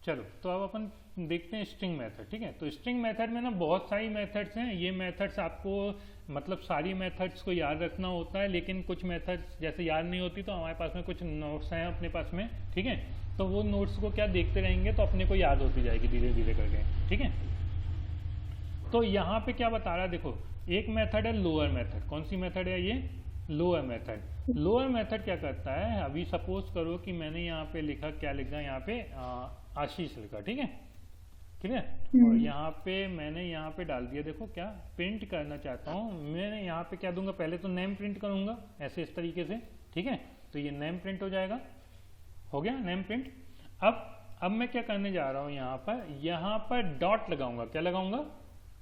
चलो तो अब अपन देखते हैं स्ट्रिंग मेथड। ठीक है, तो स्ट्रिंग मेथड में ना बहुत सारी मेथड्स हैं। ये मेथड्स आपको मतलब सारी मेथड्स को याद रखना होता है, लेकिन कुछ मेथड्स जैसे याद नहीं होती तो हमारे पास में कुछ नोट्स हैं अपने पास में। ठीक है, तो वो नोट्स को क्या देखते रहेंगे तो अपने को याद होती जाएगी धीरे धीरे करके। ठीक है, तो यहाँ पे क्या बता रहा है, देखो एक मेथड है लोअर मेथड। कौन सी मेथड है ये? Lower method. लोअर मेथड क्या करता है, अभी सपोज करो कि मैंने यहाँ पे लिखा, क्या लिखा यहाँ पे, आशीष लिखा। ठीक है, ठीक है, और यहाँ पे मैंने यहाँ पे डाल दिया, देखो क्या प्रिंट करना चाहता हूँ मैंने। यहाँ पे क्या दूंगा, पहले तो नेम प्रिंट करूंगा ऐसे इस तरीके से। ठीक है, तो ये नेम प्रिंट हो जाएगा, हो गया नेम प्रिंट। अब मैं क्या करने जा रहा हूँ, यहाँ पर डॉट लगाऊंगा। क्या लगाऊंगा?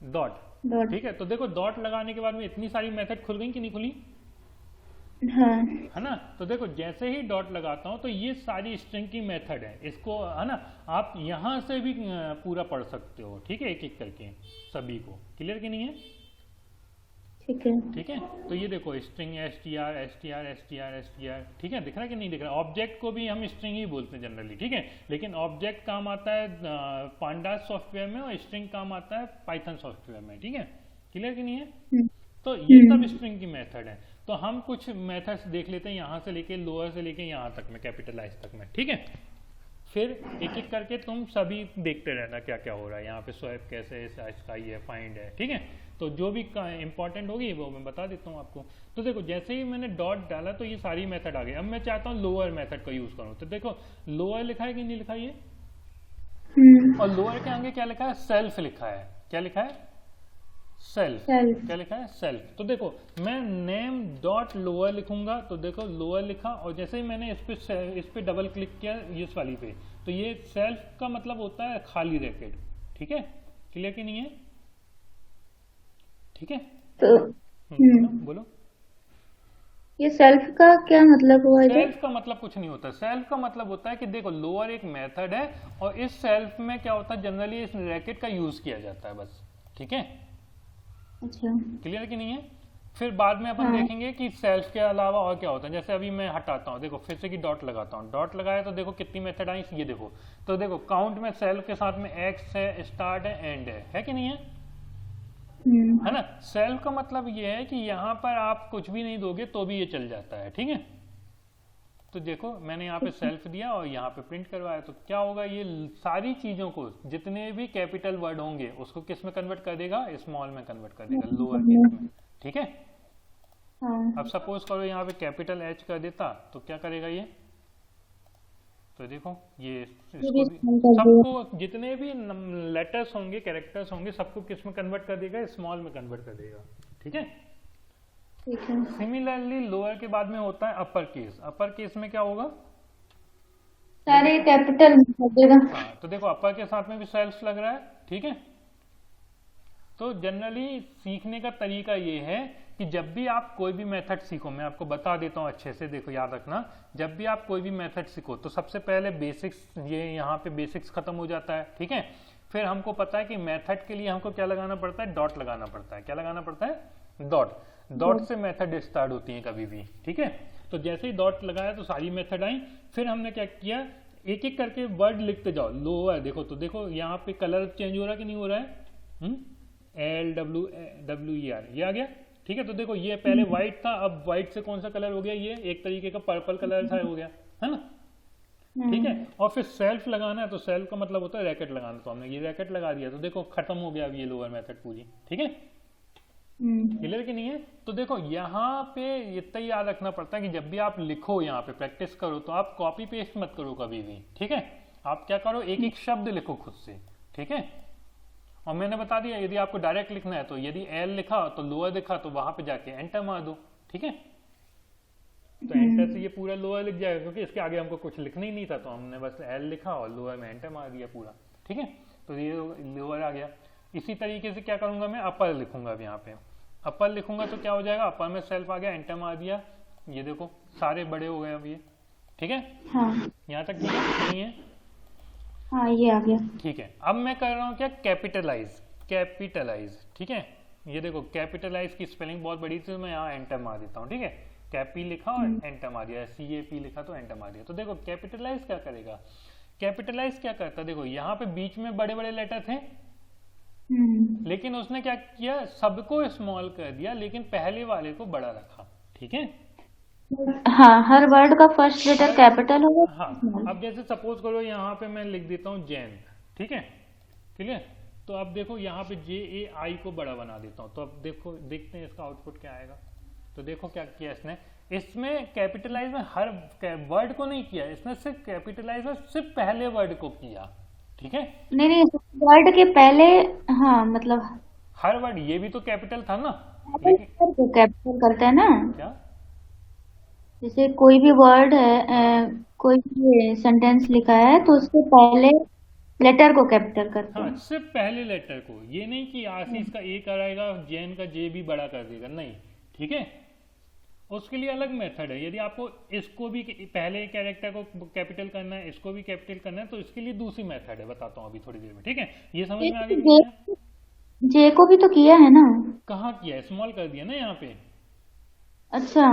डॉट। ठीक है, तो देखो डॉट लगाने के बाद में इतनी सारी मेथड खुल गई कि नहीं खुली? हाँ। है ना। तो देखो जैसे ही डॉट लगाता हूं तो ये सारी स्ट्रिंग की मेथड है, इसको है ना आप यहां से भी पूरा पढ़ सकते हो। ठीक है, एक एक करके सभी को। क्लियर कि नहीं है? ठीक है। ठीक है, तो ये देखो string str str str str। ठीक है, दिख रहा है कि नहीं दिख रहा? ऑब्जेक्ट को भी हम स्ट्रिंग ही बोलते हैं जनरली। ठीक है, लेकिन ऑब्जेक्ट काम आता है पांडास सॉफ्टवेयर में और स्ट्रिंग काम आता है पाइथन सॉफ्टवेयर में। ठीक है, क्लियर कि नहीं है? तो ये सब स्ट्रिंग की मेथड है। तो हम कुछ मेथड्स देख लेते हैं, यहाँ से लेके लोअर से लेके यहाँ तक में, कैपिटलाइज तक में। ठीक है, फिर एक एक करके तुम सभी देखते रहना क्या क्या हो रहा है। यहाँ पे स्वैप कैसे है, स्काई है, फाइंड है। ठीक है, तो जो भी इंपॉर्टेंट होगी वो मैं बता देता हूँ आपको। तो देखो जैसे ही मैंने डॉट डाला तो ये सारी मेथड आ गई। अब मैं चाहता हूँ लोअर मेथड का यूज करूँ, तो देखो लोअर लिखा है कि नहीं लिखा ये, और लोअर के आगे क्या लिखा है? सेल्फ लिखा है। क्या लिखा है? सेल्फ। क्या लिखा है? सेल्फ। तो देखो मैं नेम डॉट लोअर लिखूंगा, तो देखो लोअर लिखा, और जैसे ही मैंने इस पे डबल क्लिक किया इस वाली पे, तो ये सेल्फ का मतलब होता है खाली रैकेट। ठीक है, क्लियर कि नहीं है? ठीक है, तो बोलो। ये सेल्फ का क्या मतलब हुआ इधर? सेल्फ का मतलब कुछ नहीं होता। सेल्फ का मतलब होता है कि देखो लोअर एक मेथड है, और इस सेल्फ में क्या होता है, जनरली इस रैकेट का यूज किया जाता है बस। ठीक है, अच्छा। क्लियर कि नहीं है? फिर बाद में अपन देखेंगे कि सेल्फ के अलावा और क्या होता है। जैसे अभी मैं हटाता हूँ, देखो फिर से कि डॉट लगाता हूँ, डॉट लगाया तो देखो कितनी मेथड आई, ये देखो। तो देखो काउंट में सेल्फ के साथ में एक्स है, स्टार्ट है, एंड है कि नहीं है? है ना। सेल्फ का मतलब ये है कि यहाँ पर आप कुछ भी नहीं दोगे तो भी ये चल जाता है। ठीक है, तो देखो मैंने यहाँ पे सेल्फ दिया और यहाँ पे प्रिंट करवाया, तो क्या होगा, ये सारी चीजों को जितने भी कैपिटल वर्ड होंगे उसको किस में कन्वर्ट कर देगा? स्मॉल में कन्वर्ट कर देगा, लोअर केस में। ठीक है, अब सपोज करो यहाँ पे कैपिटल एच कर देता तो क्या करेगा ये? तो देखो ये इसको भी, सबको जितने भी लेटर्स होंगे, कैरेक्टर्स होंगे, सबको किस में कन्वर्ट कर देगा? स्मॉल में कन्वर्ट कर देगा। ठीक है, सिमिलरली लोअर के बाद में होता है अपर केस। अपर केस में क्या होगा? सारे कैपिटल में कर देगा। हाँ, तो देखो अपर के साथ में भी सेल्फ लग रहा है। ठीक है, तो जनरली सीखने का तरीका ये है कि जब भी आप कोई भी मेथड सीखो, मैं आपको बता देता हूँ अच्छे से, देखो याद रखना, जब भी आप कोई भी मेथड सीखो तो सबसे पहले बेसिक्स, ये यहाँ पे बेसिक्स खत्म हो जाता है। ठीक है, फिर हमको पता है कि मेथड के लिए हमको क्या लगाना पड़ता है? डॉट लगाना पड़ता है। क्या लगाना पड़ता है? डॉट। डॉट से मेथड स्टार्ट होती है कभी भी। ठीक है, तो जैसे ही डॉट लगाया तो सारी मेथड आई। फिर हमने क्या किया, एक एक करके वर्ड लिखते जाओ। लोअर देखो, तो देखो यहाँ पे कलर चेंज हो रहा है कि नहीं हो रहा है? LWER ये आ गया। ठीक है, तो देखो ये पहले व्हाइट था, अब व्हाइट से कौन सा कलर हो गया? ये एक तरीके का पर्पल कलर था, हो गया, है ना। ठीक है, और फिर सेल्फ लगाना है, तो सेल्फ का मतलब होता है रैकेट लगाना, तो हमने ये रैकेट लगा दिया, तो देखो खत्म हो गया अब ये लोअर मेथड पूरी। ठीक है, क्लियर कि नहीं है? तो देखो यहाँ पे इतना ही याद रखना पड़ता है कि जब भी आप लिखो, यहाँ पे प्रैक्टिस करो, तो आप कॉपी पेस्ट मत करो कभी भी। ठीक है, आप क्या करो, एक एक शब्द लिखो खुद से। ठीक है, और मैंने बता दिया यदि आपको डायरेक्ट लिखना है तो यदि एल लिखा तो लोअर लिखा तो वहां पे जाके एंटर मार दो। ठीक है, तो एंटर से ये पूरा लोअर लिख जाएगा, क्योंकि इसके आगे हमको कुछ लिखना ही नहीं था, तो हमने बस एल लिखा और लोअर में एंटर मार दिया पूरा। ठीक है, तो ये लोअर आ गया। इसी तरीके से क्या करूंगा, मैं अपर लिखूंगा। अब यहाँ पे अपर लिखूंगा तो क्या हो जाएगा, अपर में सेल्फ आ गया, एंटर मार दिया, ये देखो सारे बड़े हो गए अब ये। ठीक है, यहाँ तक नहीं है? हाँ, ये आ गया। ठीक है, अब मैं कर रहा हूँ क्या, कैपिटलाइज। कैपिटलाइज, ठीक है, ये देखो कैपिटलाइज की स्पेलिंग बहुत बड़ी थी, तो मैं यहाँ एंटर मार देता हूँ। ठीक है, कैपी लिखा और एंटर मार दिया, CAP लिखा तो एंटर मार दिया। तो देखो कैपिटलाइज क्या करेगा, कैपिटलाइज क्या करता है, देखो यहाँ पे बीच में बड़े बड़े लेटर थे, लेकिन उसने क्या किया, सबको स्मॉल कर दिया, लेकिन पहले वाले को बड़ा रखा। ठीक है, हाँ, हर वर्ड का फर्स्ट लेटर हर कैपिटल होगा हाँ, small। अब जैसे सपोज करो यहाँ पे मैं लिख देता हूँ जैन, ठीक है, क्लियर। तो अब देखो यहाँ पे JAI को बड़ा बना देता हूँ, तो अब देखो देखते हैं इसका आउटपुट क्या आएगा। तो देखो क्या किया इसने, इसमें कैपिटलाइज में हर वर्ड को नहीं किया, इसने सिर्फ कैपिटलाइज में सिर्फ पहले वर्ड को किया। ठीक है, नहीं नहीं, वर्ड के पहले, हाँ मतलब हर वर्ड, ये भी तो कैपिटल था ना, लेकिन को कैपिटल करते हैं ना। क्या, जैसे कोई भी वर्ड है, कोई भी सेंटेंस लिखा है तो उसके पहले लेटर को कैपिटल करते हाँ हैं। सिर्फ पहले लेटर को, ये नहीं कि आशीष का A कराएगा, जैन का J भी बड़ा कर देगा, नहीं। ठीक है, उसके लिए अलग मेथड है। यदि आपको इसको भी पहले कैरेक्टर को कैपिटल करना है, इसको भी कैपिटल करना है, तो इसके लिए दूसरी मेथड है, बताता हूँ अभी थोड़ी देर में। ठीक है, ये समझ में आ गया कि नहीं आया? जे को भी तो किया है ना। कहाँ किया, स्मॉल कर दिया ना यहाँ पे। अच्छा।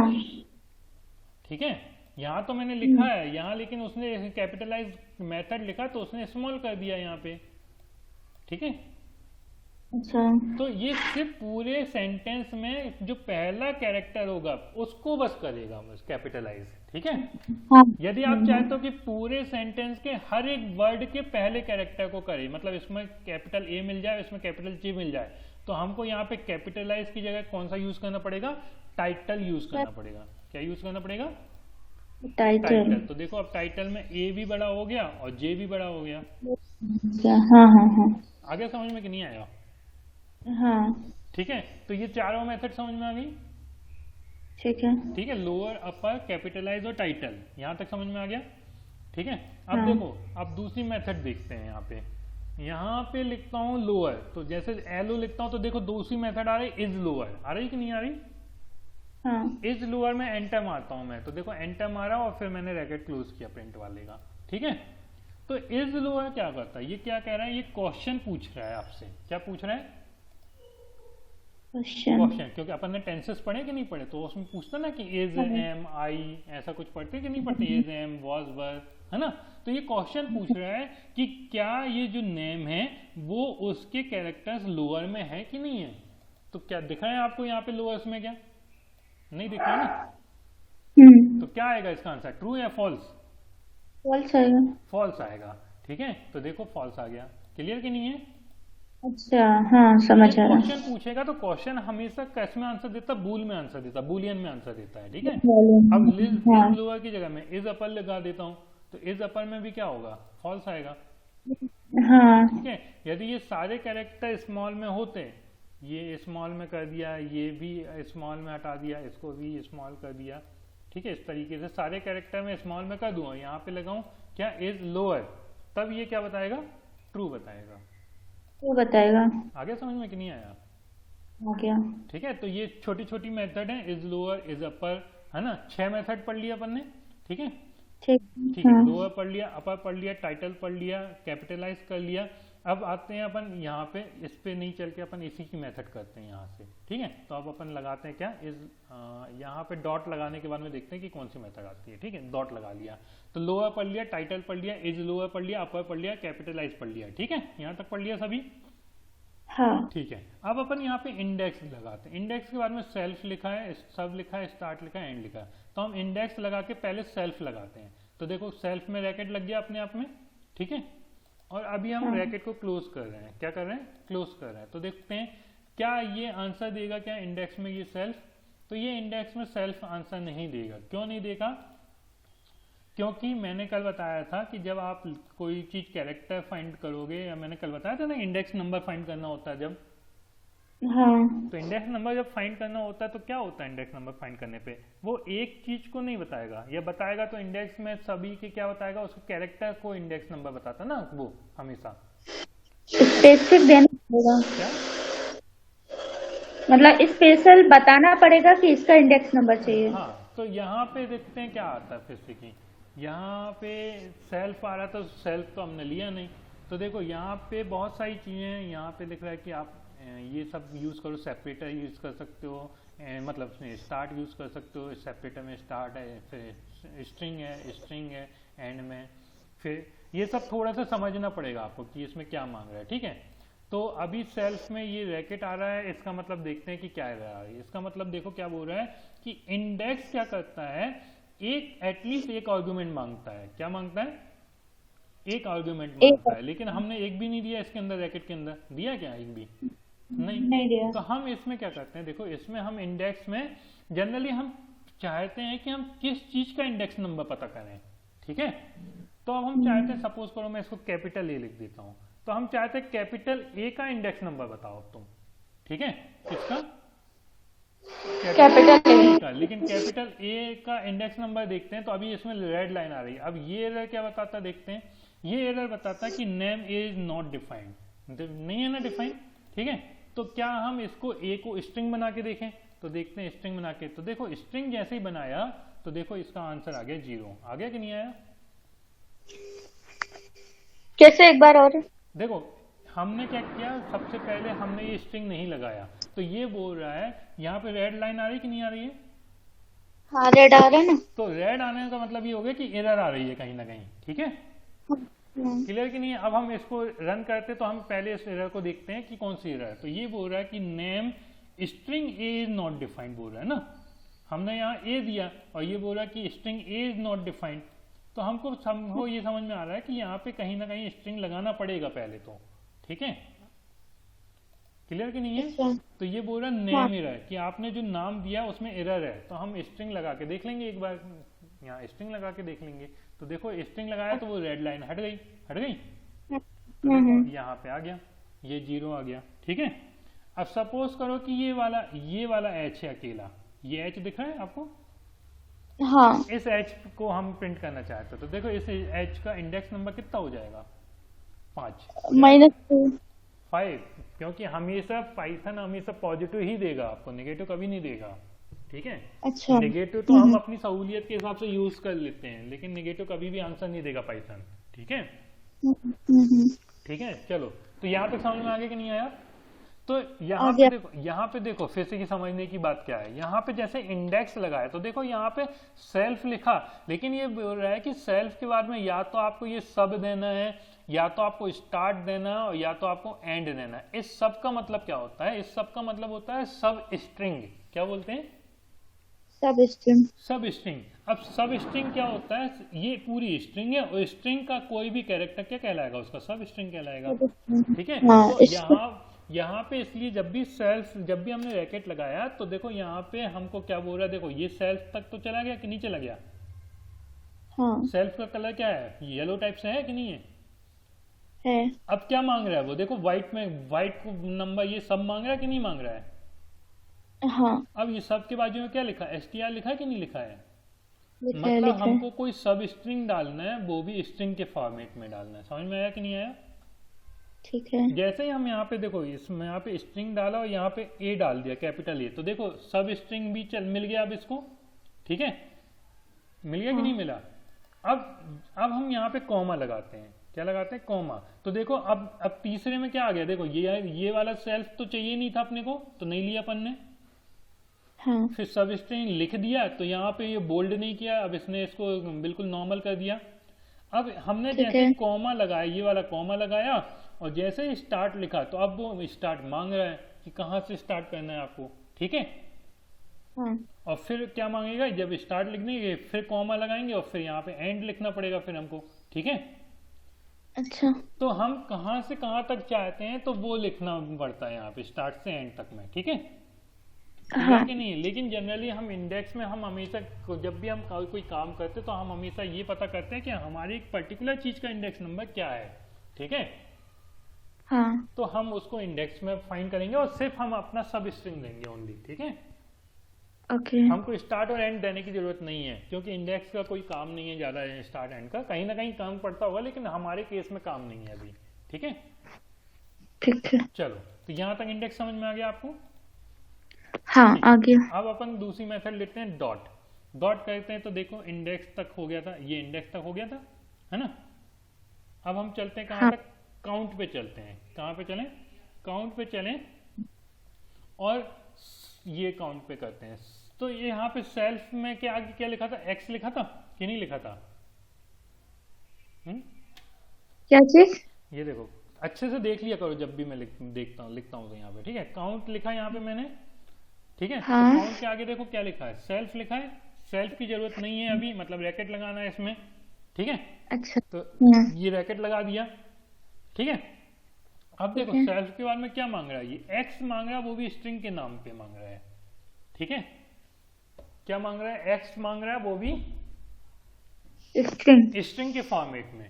ठीक है, यहाँ तो मैंने लिखा है यहाँ, लेकिन उसने कैपिटलाइज मेथड लिखा तो उसने स्मॉल कर दिया यहाँ पे। ठीक है, अच्छा। तो ये सिर्फ पूरे सेंटेंस में जो पहला कैरेक्टर होगा उसको बस करेगा बस कैपिटलाइज। ठीक है, हाँ। यदि आप चाहते हो कि पूरे सेंटेंस के हर एक वर्ड के पहले कैरेक्टर को करे, मतलब इसमें कैपिटल A मिल जाए, इसमें कैपिटल J मिल जाए, तो हमको यहाँ पे कैपिटलाइज की जगह कौन सा यूज करना पड़ेगा, टाइटल यूज करना पड़ेगा। क्या यूज करना पड़ेगा, टाइटल। तो देखो अब टाइटल में A भी बड़ा हो गया और J भी बड़ा हो गया। क्या, हाँ हाँ हाँ। आगे समझ में कि नहीं आया? हाँ ठीक है, तो ये चारों मेथड समझ में आ गई। ठीक है। ठीक है, लोअर, अपर, कैपिटलाइज और टाइटल, यहाँ तक समझ में आ गया। ठीक है, अब हाँ। देखो अब दूसरी मेथड देखते हैं। यहाँ पे लिखता हूँ लोअर, तो जैसे LO लिखता हूँ तो देखो दूसरी मेथड आ रही, इज लोअर, आ रही कि नहीं आ रही? हाँ। इज लोअर में एंटर मारता हूँ मैं, तो देखो एंटर मारा और फिर मैंने रैकेट क्लोज किया प्रिंट वाले का। ठीक है, तो इज लोअर क्या करता है, ये क्या कह रहा है, ये क्वेश्चन पूछ रहा है आपसे। क्या पूछ रहा है? क्वेश्चन, क्योंकि अपन ने टेंसेस पढ़े कि नहीं पढ़े, तो उसमें पूछता ना कि इज, एम, आई, ऐसा कुछ पढ़ते कि नहीं पढ़ते, इज, एम, वॉज, वर, है ना। तो ये क्वेश्चन पूछ रहा है कि क्या ये जो नेम है वो उसके कैरेक्टर्स लोअर में है कि नहीं है। तो क्या दिख रहा है आपको यहाँ पे लोअर्स में? क्या नहीं दिख रहा ना। तो क्या आएगा इसका आंसर, ट्रू या फॉल्स? फॉल्स आएगा। फॉल्स आएगा। ठीक है, तो देखो फॉल्स आ गया। क्लियर कि नहीं है? अच्छा, हाँ समझ आ रहा है। क्वेश्चन पूछेगा तो क्वेश्चन हमेशा कैस में आंसर देता, बूल में आंसर देता, बुलियन में आंसर देता है। ठीक है, अब इज लोअर की जगह में इज अपर लगा देता हूँ, तो इज अपर में भी क्या होगा, फॉल्स आएगा। हाँ। ठीक है, यदि ये सारे कैरेक्टर स्मॉल में होते, ये स्मॉल में कर दिया, ये भी स्मॉल में हटा दिया, इसको भी स्मॉल कर दिया, ठीक है, इस तरीके से सारे कैरेक्टर में स्मॉल में कर दूंगा, यहाँ पे लगाऊं क्या, इज लोअर, तब ये क्या बताएगा, ट्रू बताएगा। वो बताएगा। आगे समझ में कि नहीं आया? आ गया। ठीक है, तो ये छोटी छोटी मेथड है, इज लोअर, इज अपर, है ना। 6 मेथड पढ़ लिया अपन ने। ठीक है, ठीक। ठीक है, हाँ। लोअर पढ़ लिया, अपर पढ़ लिया, टाइटल पढ़ लिया, कैपिटलाइज कर लिया। अब आते हैं अपन यहाँ पे, इस पे नहीं चल के अपन इसी की मेथड करते हैं यहाँ से। ठीक है, तो अब अपन लगाते हैं क्या, इज, यहाँ पे डॉट लगाने के बाद में देखते हैं कि कौन सी मेथड आती है। ठीक है, डॉट लगा लिया, तो लोअर पढ़ लिया, टाइटल पढ़ लिया, इज लोअर पढ़ लिया, अपर पढ़ लिया, कैपिटलाइज पढ़ लिया। ठीक है, यहाँ तक पढ़ लिया सभी। हाँ। ठीक है, अब अपन यहाँ पे इंडेक्स लगाते हैं। इंडेक्स के बाद में सेल्फ लिखा है, सब लिखा है, स्टार्ट लिखा है, एंड लिखा है, तो हम इंडेक्स लगा के पहले सेल्फ लगाते हैं। तो देखो सेल्फ में रैकेट लग गया अपने आप में। ठीक है, और अभी हम रैकेट को क्लोज कर रहे हैं। क्या कर रहे हैं, क्लोज कर रहे हैं। तो देखते हैं क्या ये आंसर देगा क्या इंडेक्स में, ये सेल्फ। तो ये इंडेक्स में सेल्फ आंसर नहीं देगा। क्यों नहीं देगा, क्योंकि मैंने कल बताया था कि जब आप कोई चीज कैरेक्टर फाइंड करोगे, या मैंने कल बताया था ना इंडेक्स नंबर फाइंड करना होता है जब, हाँ। तो इंडेक्स नंबर जब फाइंड करना होता है तो क्या होता है, इंडेक्स नंबर फाइंड करने पे वो एक चीज को नहीं बताएगा, या बताएगा तो इंडेक्स में सभी के क्या बताएगा, उसके कैरेक्टर को इंडेक्स नंबर बताता ना वो हमेशा। स्पेसिफिक देना पड़ेगा, क्या मतलब स्पेशल बताना पड़ेगा कि इसका इंडेक्स नंबर चाहिए। हाँ, तो यहाँ पे देखते हैं क्या आता है फिर से कि यहाँ पे सेल्फ आ रहा था, तो सेल्फ तो हमने लिया नहीं। तो देखो यहाँ पे बहुत सारी चीज़ें हैं। यहाँ पे दिख रहा है कि आप ये सब यूज़ करो, सेपरेटर यूज़ कर सकते हो, मतलब स्टार्ट यूज़ कर सकते हो। सेपरेटर में स्टार्ट है, फिर स्ट्रिंग है, एंड में फिर ये सब थोड़ा सा समझना पड़ेगा आपको कि इसमें क्या मांग रहा है, ठीक है। तो अभी सेल्फ में ये रैकेट आ रहा है, इसका मतलब देखते हैं कि क्या है रहा है। इसका मतलब देखो क्या बोल रहा है कि इंडेक्स क्या करता है, एक एटलीस्ट एक आर्गुमेंट मांगता है। क्या मांगता है? एक आर्गुमेंट मांगता है, लेकिन हमने एक भी नहीं दिया इसके अंदर, रैकेट के अंदर दिया क्या एक भी? नहीं दिया। तो हम इसमें क्या करते हैं, देखो इसमें हम इंडेक्स में जनरली हम चाहते हैं कि हम किस चीज का इंडेक्स नंबर पता करें, ठीक है। तो अब हम चाहते हैं, सपोज करो मैं इसको कैपिटल ए लिख देता हूं, तो हम चाहते हैं कैपिटल ए का इंडेक्स नंबर बताओ तुम, ठीक है। किसका? कैपिटल ए का। लेकिन कैपिटल ए का इंडेक्स नंबर देखते हैं तो अभी इसमें रेड लाइन आ रही है। अब ये एरर क्या बताता है देखते हैं। ये एरर बताता है कि नेम इज नॉट डिफाइंड, नहीं है ना डिफाइंड, ठीक है। तो क्या हम इसको ए को स्ट्रिंग बना के देखें? तो देखते हैं स्ट्रिंग बना के। तो देखो स्ट्रिंग जैसे ही बनाया तो देखो इसका आंसर आ गया 0। आ गया कि नहीं आया? कैसे, एक बार और? देखो हमने क्या किया, सबसे पहले हमने ये स्ट्रिंग नहीं लगाया, तो ये बोल रहा है यहाँ पे रेड लाइन आ रही कि नहीं आ रही है? हाँ, रेड आ रहा है ना। तो रेड आने का मतलब ये हो गया कि एरर आ रही है कहीं ना कहीं, ठीक है। क्लियर कि नहीं है? अब हम इसको रन करते तो हम पहले इस एरर को देखते हैं कि कौन सी एरर है। तो ये बोल रहा है कि name string A is not defined बोल रहा है ना। हमने यहाँ ए दिया और ये बोल रहा है कि string A is not defined. तो हमको ये समझ में आ रहा है कि यहाँ पे कहीं ना कहीं स्ट्रिंग लगाना पड़ेगा पहले तो, ठीक है। क्लियर कि नहीं है? अच्छा। तो ये बोल रहा है नेम एरर, कि आपने जो नाम दिया उसमें एरर है। तो हम स्ट्रिंग लगा के देख लेंगे एक बार, यहाँ स्ट्रिंग लगा के देख लेंगे। तो देखो स्ट्रिंग लगाया तो वो रेड लाइन हट गई, हट गई। तो देखो यहाँ पे आ गया, ये 0 आ गया, ठीक है। अब सपोज करो कि ये वाला एच है अकेला, ये एच दिख रहा है आपको? हाँ। इस एच को हम प्रिंट करना चाहते हैं, तो देखो इस एच का इंडेक्स नंबर कितना हो जाएगा? 5 -2 क्योंकि हमेशा पाइथन हमेशा पॉजिटिव ही देगा आपको, नेगेटिव कभी नहीं देगा, ठीक है। अच्छा। नेगेटिव तो हम अपनी सहूलियत के हिसाब से यूज कर लेते हैं, लेकिन नेगेटिव कभी भी आंसर नहीं देगा पाइथन, ठीक है। ठीक है, चलो तो यहाँ तक समझ में आ गया कि नहीं आया? तो यहाँ पे देखो फिर से समझने की बात क्या है। यहाँ पे जैसे इंडेक्स लगाया तो देखो यहाँ पे सेल्फ लिखा, लेकिन ये बोल रहा है कि सेल्फ के बाद में या तो आपको ये सब देना है, या तो आपको स्टार्ट देना है, और या तो आपको एंड देना है। इस सब का मतलब क्या होता है? इस सब का मतलब होता है सब स्ट्रिंग। क्या बोलते हैं? सब स्ट्रिंग। सब स्ट्रिंग। अब सब स्ट्रिंग क्या होता है? ये पूरी स्ट्रिंग है और स्ट्रिंग का कोई भी कैरेक्टर क्या कहलाएगा? उसका सब स्ट्रिंग कहलाएगा, ठीक है। हाँ, तो यहाँ पे इसलिए जब भी हमने रैकेट लगाया तो देखो यहाँ पे हमको क्या बोल रहा है, देखो ये सेल्फ तक तो चला गया कि नहीं चला गया? हाँ। सेल्फ का कलर क्या है? येलो टाइप से है कि नहीं है? है। अब क्या मांग रहा है वो? देखो व्हाइट नंबर ये सब मांग रहा है कि नहीं मांग रहा है? हाँ। अब ये सब के बाजू में क्या लिखा है? str लिखा है कि नहीं लिखा है? लिखा है, मतलब लिखा है। हमको कोई सब स्ट्रिंग डालना है, वो भी स्ट्रिंग के फॉर्मेट में डालना है। समझ में आया कि नहीं आया? ठीक है। जैसे ही हम यहाँ पे देखो इसमें यहाँ पे स्ट्रिंग डाला और यहाँ पे ए डाल दिया, कैपिटल ए, तो देखो सब स्ट्रिंग भी मिल गया अब इसको, ठीक है। मिल गया कि नहीं मिला? अब हम यहाँ पे कॉमा लगाते हैं। क्या लगाते हैं? कॉमा। तो देखो अब तीसरे में क्या आ गया? देखो ये वाला सेल्फ तो चाहिए नहीं था अपने को, तो नहीं लिया अपन ने। हाँ। फिर सब स्ट्रिंग लिख दिया, तो यहाँ पे ये बोल्ड नहीं किया, अब इसने इसको बिल्कुल नॉर्मल कर दिया। अब हमने जैसे कॉमा लगाया, ये वाला कॉमा लगाया, और जैसे ही स्टार्ट लिखा तो अब वो स्टार्ट मांग रहा है कि कहाँ से स्टार्ट करना है आपको, ठीक है। हाँ। और फिर क्या मांगेगा? जब स्टार्ट लिखने के फिर कॉमा लगाएंगे और फिर यहाँ पे एंड लिखना पड़ेगा फिर हमको, ठीक है। अच्छा। तो हम कहाँ से कहाँ तक चाहते हैं तो वो लिखना पड़ता है यहाँ पे, स्टार्ट से एंड तक में, ठीक है। हाँ। कि नहीं? लेकिन जनरली हम इंडेक्स में हम हमेशा जब भी हम कोई काम करते तो हम हमेशा ये पता करते हैं कि हमारी एक पर्टिकुलर चीज का इंडेक्स नंबर क्या है, ठीक है। हाँ। तो हम उसको इंडेक्स में फाइंड करेंगे और सिर्फ हम अपना सब स्ट्रिंग देंगे ओनली, ठीक है। ओके। हमको स्टार्ट और एंड देने की जरूरत नहीं है, क्योंकि इंडेक्स का कोई काम नहीं है ज्यादा स्टार्ट एंड का। कहीं ना कहीं काम पड़ता होगा, लेकिन हमारे केस में काम नहीं है अभी, ठीक है। ठीक है। चलो तो यहाँ तक इंडेक्स समझ में आ गया आपको? हाँ, आ गया। अब अपन दूसरी मेथड लेते हैं, डॉट करते हैं। तो देखो इंडेक्स तक हो गया था, ये इंडेक्स तक हो गया था, है ना। अब हम चलते हैं कहाँ तक? काउंट पे चलते हैं। कहाँ पे चलें? काउंट पे चलें, और ये काउंट पे करते हैं। तो ये यहाँ पे सेल्फ में क्या लिखा था? एक्स लिखा था कि नहीं लिखा था? क्या चीज? ये देखो, अच्छे से देख लिया करो जब भी मैं देखता हूँ लिखता हूँ तो यहाँ पे, ठीक है, काउंट लिखा है यहाँ पे मैंने, ठीक है, तो हाँ। काउंट के आगे देखो क्या लिखा है, सेल्फ लिखा है। सेल्फ की जरूरत नहीं है अभी, मतलब रैकेट लगाना है इसमें, ठीक है, अच्छा। तो हाँ। ये रैकेट लगा दिया, ठीक है। अब ठीक देखो है। सेल्फ के बाद में क्या मांग रहा है, ये एक्स मांग रहा है, वो भी स्ट्रिंग के नाम पे मांग रहा है, ठीक है। क्या मांग रहा है, एक्स मांग रहा है, वो भी स्ट्रिंग। स्ट्रिंग के फॉर्मेट में,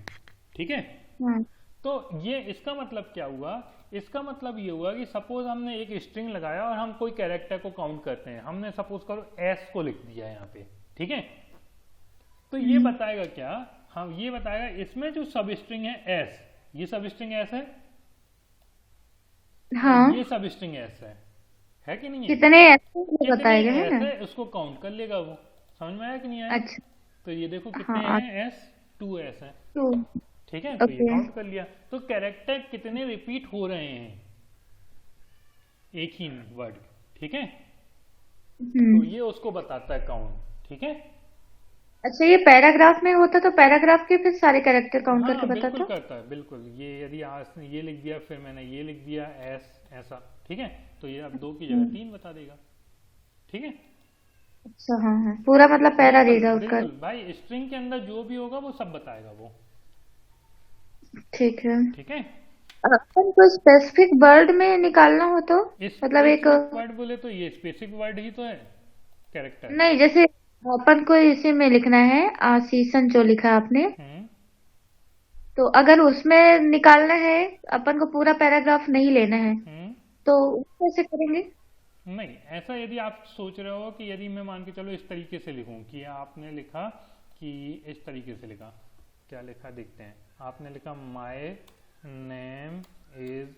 ठीक है। हाँ। तो ये इसका मतलब क्या हुआ, इसका मतलब ये हुआ कि सपोज हमने एक स्ट्रिंग लगाया और हम कोई कैरेक्टर को काउंट करते हैं, हमने सपोज करो एस को लिख दिया यहाँ पे, ठीक है। तो ये बताएगा क्या, हम ये बताएगा इसमें जो सब स्ट्रिंग है एस, ये सब स्ट्रिंग एस है, हाँ। ये सब स्ट्रिंग एस है कि नहीं है, कितने ऐसे ये कितने बताएगा, है एस ना? है उसको काउंट कर लेगा वो। समझ में आया कि नहीं आया? अच्छा। तो ये देखो हाँ। कितने हैं एस, 2 एस है, टू। ठीक है, तो ये ओके। काउंट कर लिया। तो कैरेक्टर कितने रिपीट हो रहे हैं एक ही वर्ड, ठीक है, तो ये उसको बताता है काउंट, ठीक है। अच्छा, ये पैराग्राफ में होता तो पैराग्राफ के फिर सारे कैरेक्टर काउंट करके हाँ बिल्कुल बताता? करता है, बिल्कुल। ये यदि आज ने ये लिख दिया फिर मैंने ये लिख दिया एस, ऐसा, ठीक है, तो ये अब 2 की जगह 3 बता देगा, ठीक है। अच्छा। हाँ हाँ, पूरा मतलब पैरा बिल्कुल रीड आउट कर। बिल्कुल भाई, स्ट्रिंग के अंदर जो भी होगा वो सब बताएगा वो, ठीक है। ठीक है। अपन को स्पेसिफिक वर्ड में निकालना हो तो मतलब एक स्पेसिफिक वर्ड बोले तो ये स्पेसिफिक वर्ड ही तो है कैरेक्टर। नहीं, जैसे अपन को इसी में लिखना है सीसन जो लिखा आपने, हम्म। तो अगर उसमें निकालना है, अपन को पूरा पैराग्राफ नहीं लेना है, हम्म। तो कैसे करेंगे? नहीं, ऐसा यदि आप सोच रहे हो कि यदि मैं मान के चलो इस तरीके से लिखूं कि आपने लिखा कि इस तरीके से लिखा, क्या लिखा देखते हैं, आपने लिखा माय नेम इज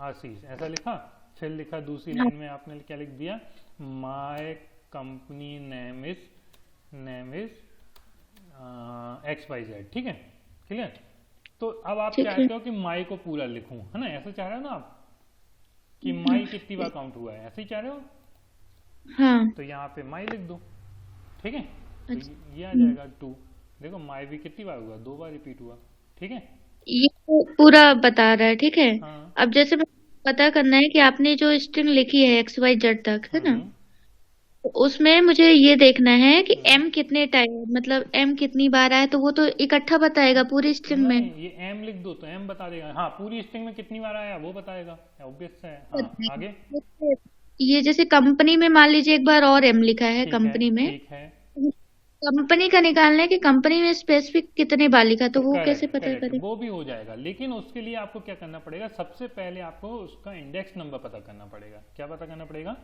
आशीष, ऐसा लिखा, फिर लिखा दूसरी हाँ। लाइन में आपने क्या लिख दिया, my company name is X Y Z, ठीक है, क्लियर। तो अब आप ठीक है। चाहते हो कि माई को पूरा लिखूं, है ना, ऐसा चाह रहे हो ना आप कि माई कितनी बार काउंट हुआ है, ऐसे ही चाह रहे हो, हाँ। तो यहाँ पे माई लिख दो, ठीक है, तो अच्छा। ये आ जाएगा 2। देखो माई भी कितनी बार हुआ, 2 बार रिपीट हुआ, ठीक है। ये तो पूरा बता रहा है, ठीक है। हाँ। अब जैसे पता करना है कि आपने जो स्ट्रिंग लिखी है एक्स वाई जेड तक, है ना, हम्म। तो उसमें मुझे ये देखना है कि हम्म। एम कितने टाइम मतलब एम कितनी बार आया, तो वो तो इकट्ठा बताएगा पूरी स्ट्रिंग में। नहीं, ये एम लिख दो तो एम बता देगा, हाँ, पूरी स्ट्रिंग में कितनी बार आया वो बताएगा, ऑब्वियस है। हाँ, आगे। ये जैसे कंपनी में मान लीजिए एक बार और एम लिखा है ठीक है, कंपनी में, ठीक है, कंपनी का निकालना है कि कंपनी में स्पेसिफिक कितने बार लिखा, तो वो कैसे करेक्ट पता करेक्ट, करें? वो भी हो जाएगा, लेकिन उसके लिए आपको क्या करना पड़ेगा, सबसे पहले आपको उसका इंडेक्स नंबर पता करना पड़ेगा। क्या पता करना पड़ेगा?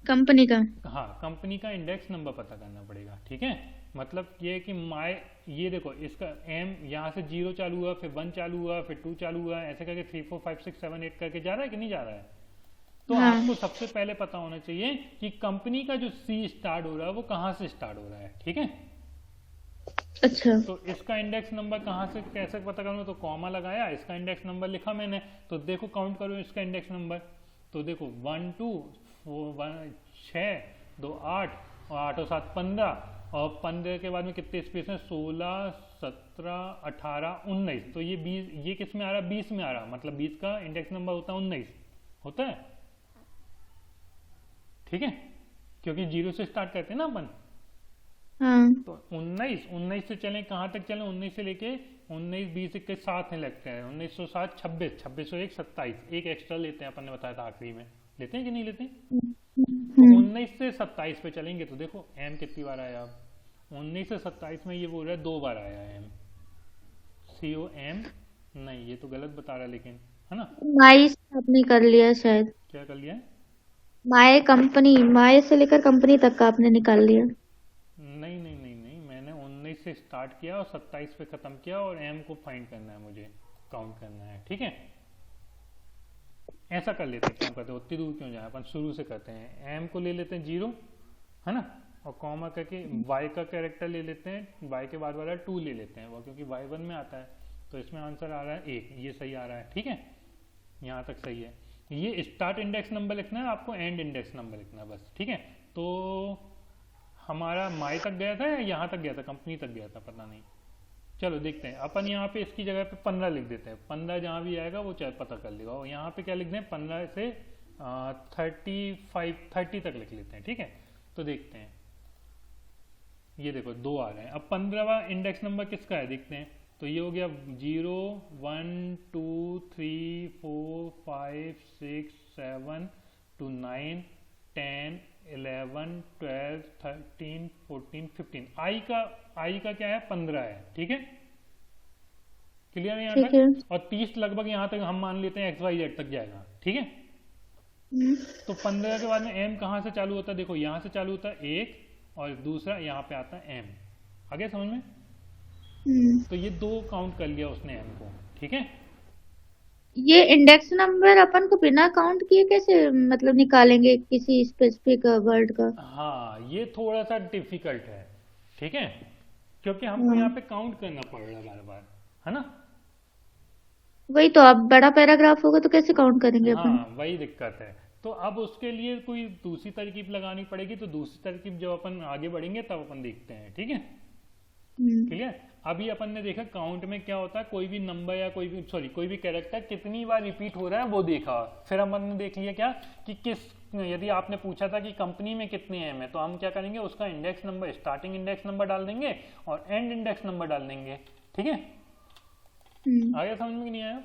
कंपनी का। हाँ, कंपनी का इंडेक्स नंबर पता करना पड़ेगा, ठीक है। मतलब ये है कि माय, ये देखो इसका एम यहाँ से 0 चालू हुआ, फिर 1 चालू हुआ, फिर 2 चालू हुआ, ऐसे करके 3 4 5 6 7 8 करके जा रहा है कि नहीं जा रहा है। तो हाँ। आपको सबसे पहले पता होना चाहिए कि कंपनी का जो सी स्टार्ट हो रहा है वो कहाँ से स्टार्ट हो रहा है, ठीक है। अच्छा। तो इसका इंडेक्स नंबर कहाँ से कैसे पता करूँ, तो कॉमा लगाया, इसका इंडेक्स नंबर लिखा मैंने, तो देखो काउंट करो इसका इंडेक्स नंबर, तो देखो 1 2 4 6 2 8 और 8 और 7 15, और 15 के बाद में कितने स्पेस हैं, 16 17 18 19, तो ये 20, ये किस में आ रहा है, 20 में आ रहा है, मतलब 20 का इंडेक्स नंबर होता है 19, होता है, ठीक है, क्योंकि 0 से स्टार्ट करते हैं ना अपन। हाँ। तो 19 से चलें, कहाँ तक चलें, 19 से लेके 19 20 21 साथ में लगते हैं, 1907 26 2601 27, एक एक्स्ट्रा लेते हैं, अपन ने बताया था आखिरी में, लेते हैं कि नहीं लेते हैं? तो 19 से 27 पे चलेंगे, तो देखो एम कितनी बार आया, अब 19 से 27 में ये बोल रहा है 2 बार आया एम, COM, नहीं ये तो गलत बता रहा है लेकिन, है ना। माई से आपने कर लिया शायद, क्या कर लिया है? माई कंपनी, माई से लेकर कंपनी तक का आपने निकाल लिया। नहीं नहीं नहीं नहीं, मैंने 19 से स्टार्ट किया और 27 पे खत्म किया, और एम को फाइंड करना है मुझे, काउंट करना है, ठीक है। ऐसा कर लेते हैं, क्यों करते हैं उतनी दूर क्यों जाए, अपन शुरू से करते हैं, एम को ले लेते हैं 0, है ना, और कॉमा करके वाई का कैरेक्टर ले लेते हैं, वाई के बाद वाला 2 ले लेते हैं वो, क्योंकि वाई 1 में आता है, तो इसमें आंसर आ रहा है 1, ये सही आ रहा है, ठीक है, यहाँ तक सही है। ये स्टार्ट इंडेक्स नंबर लिखना है आपको, एंड इंडेक्स नंबर लिखना है बस, ठीक है। तो हमारा माई तक गया था या यहाँ तक गया था, कंपनी तक गया था, पता नहीं, चलो देखते हैं अपन यहाँ पे इसकी जगह पे 15 लिख देते हैं, 15 जहाँ भी आएगा वो चाहे पता कर लेगा। और यहाँ पे क्या लिख दें, 15 से 30 तक लिख लेते हैं, ठीक है। तो देखते हैं, ये देखो 2 आ रहे हैं। अब 15वां इंडेक्स नंबर किसका है देखते हैं। तो ये हो गया 0 1 2 3 4 5 6 7 to 9 10 11 12 13 14 15। आई का क्या है, 15 है, ठीक है। क्लियर है यहाँ ठीक है। तक। और 30 लगभग यहाँ तक हम मान लेते हैं XYZ तक जाएगा, ठीक है। तो 15 के बाद में M कहाँ से चालू होता है, देखो यहाँ से चालू होता है 1 और दूसरा यहाँ पे आता है M। आगे समझ में। तो ये 2 काउंट कर लिया उसने M को, ठीक है। ये इंडेक्स नंबर अपन को बिना काउंट किए कैसे मतलब निकालेंगे किसी स्पेसिफिक वर्ड का? हाँ, ये थोड़ा सा डिफिकल्ट है, ठीक है, क्योंकि हमको यहाँ पे काउंट करना पड़ रहा है बार बार, है ना। वही तो, अब बड़ा पैराग्राफ होगा तो कैसे काउंट करेंगे अपन? हाँ, वही दिक्कत है। तो अब उसके लिए कोई दूसरी तरकीब लगानी पड़ेगी। तो दूसरी तरकीब जब अपन आगे बढ़ेंगे तब अपन देखते हैं, ठीक है। क्लियर। अभी अपन ने देखा काउंट में क्या होता है, कोई भी नंबर या कोई भी कैरेक्टर कितनी बार रिपीट हो रहा है वो देखा। फिर अपन ने देख लिया क्या कि यदि आपने पूछा था कि कंपनी में कितने एम है, तो हम क्या करेंगे, उसका index number, starting index number डाल देंगे और एंड इंडेक्स नंबर डाल देंगे, ठीक है। आगे समझ में नहीं आया।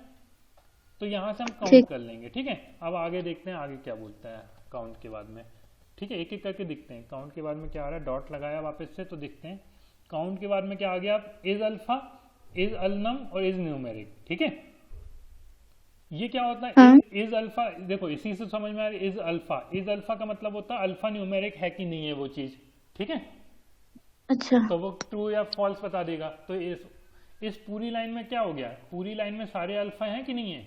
तो यहाँ से हम काउंट कर लेंगे, ठीक है। अब आगे देखते हैं आगे क्या बोलता है काउंट के बाद में, ठीक है। एक एक करके दिखते हैं काउंट के बाद में क्या आ रहा है। डॉट लगाया वापस से, तो देखते हैं काउंट के बाद में क्या आ गया। इज अल्फा, इज अलनम और इज न्यूमेरिक, ठीक है। ये क्या होता है, हाँ। इज अल्फा, देखो इसी से समझ में आ रहा है। इज अल्फा का मतलब होता है अल्फा न्यूमेरिक है कि नहीं है वो चीज, ठीक है। अच्छा। तो वो ट्रू या फॉल्स बता देगा। तो इस पूरी लाइन में क्या हो गया, पूरी लाइन में सारे अल्फा हैं कि नहीं है।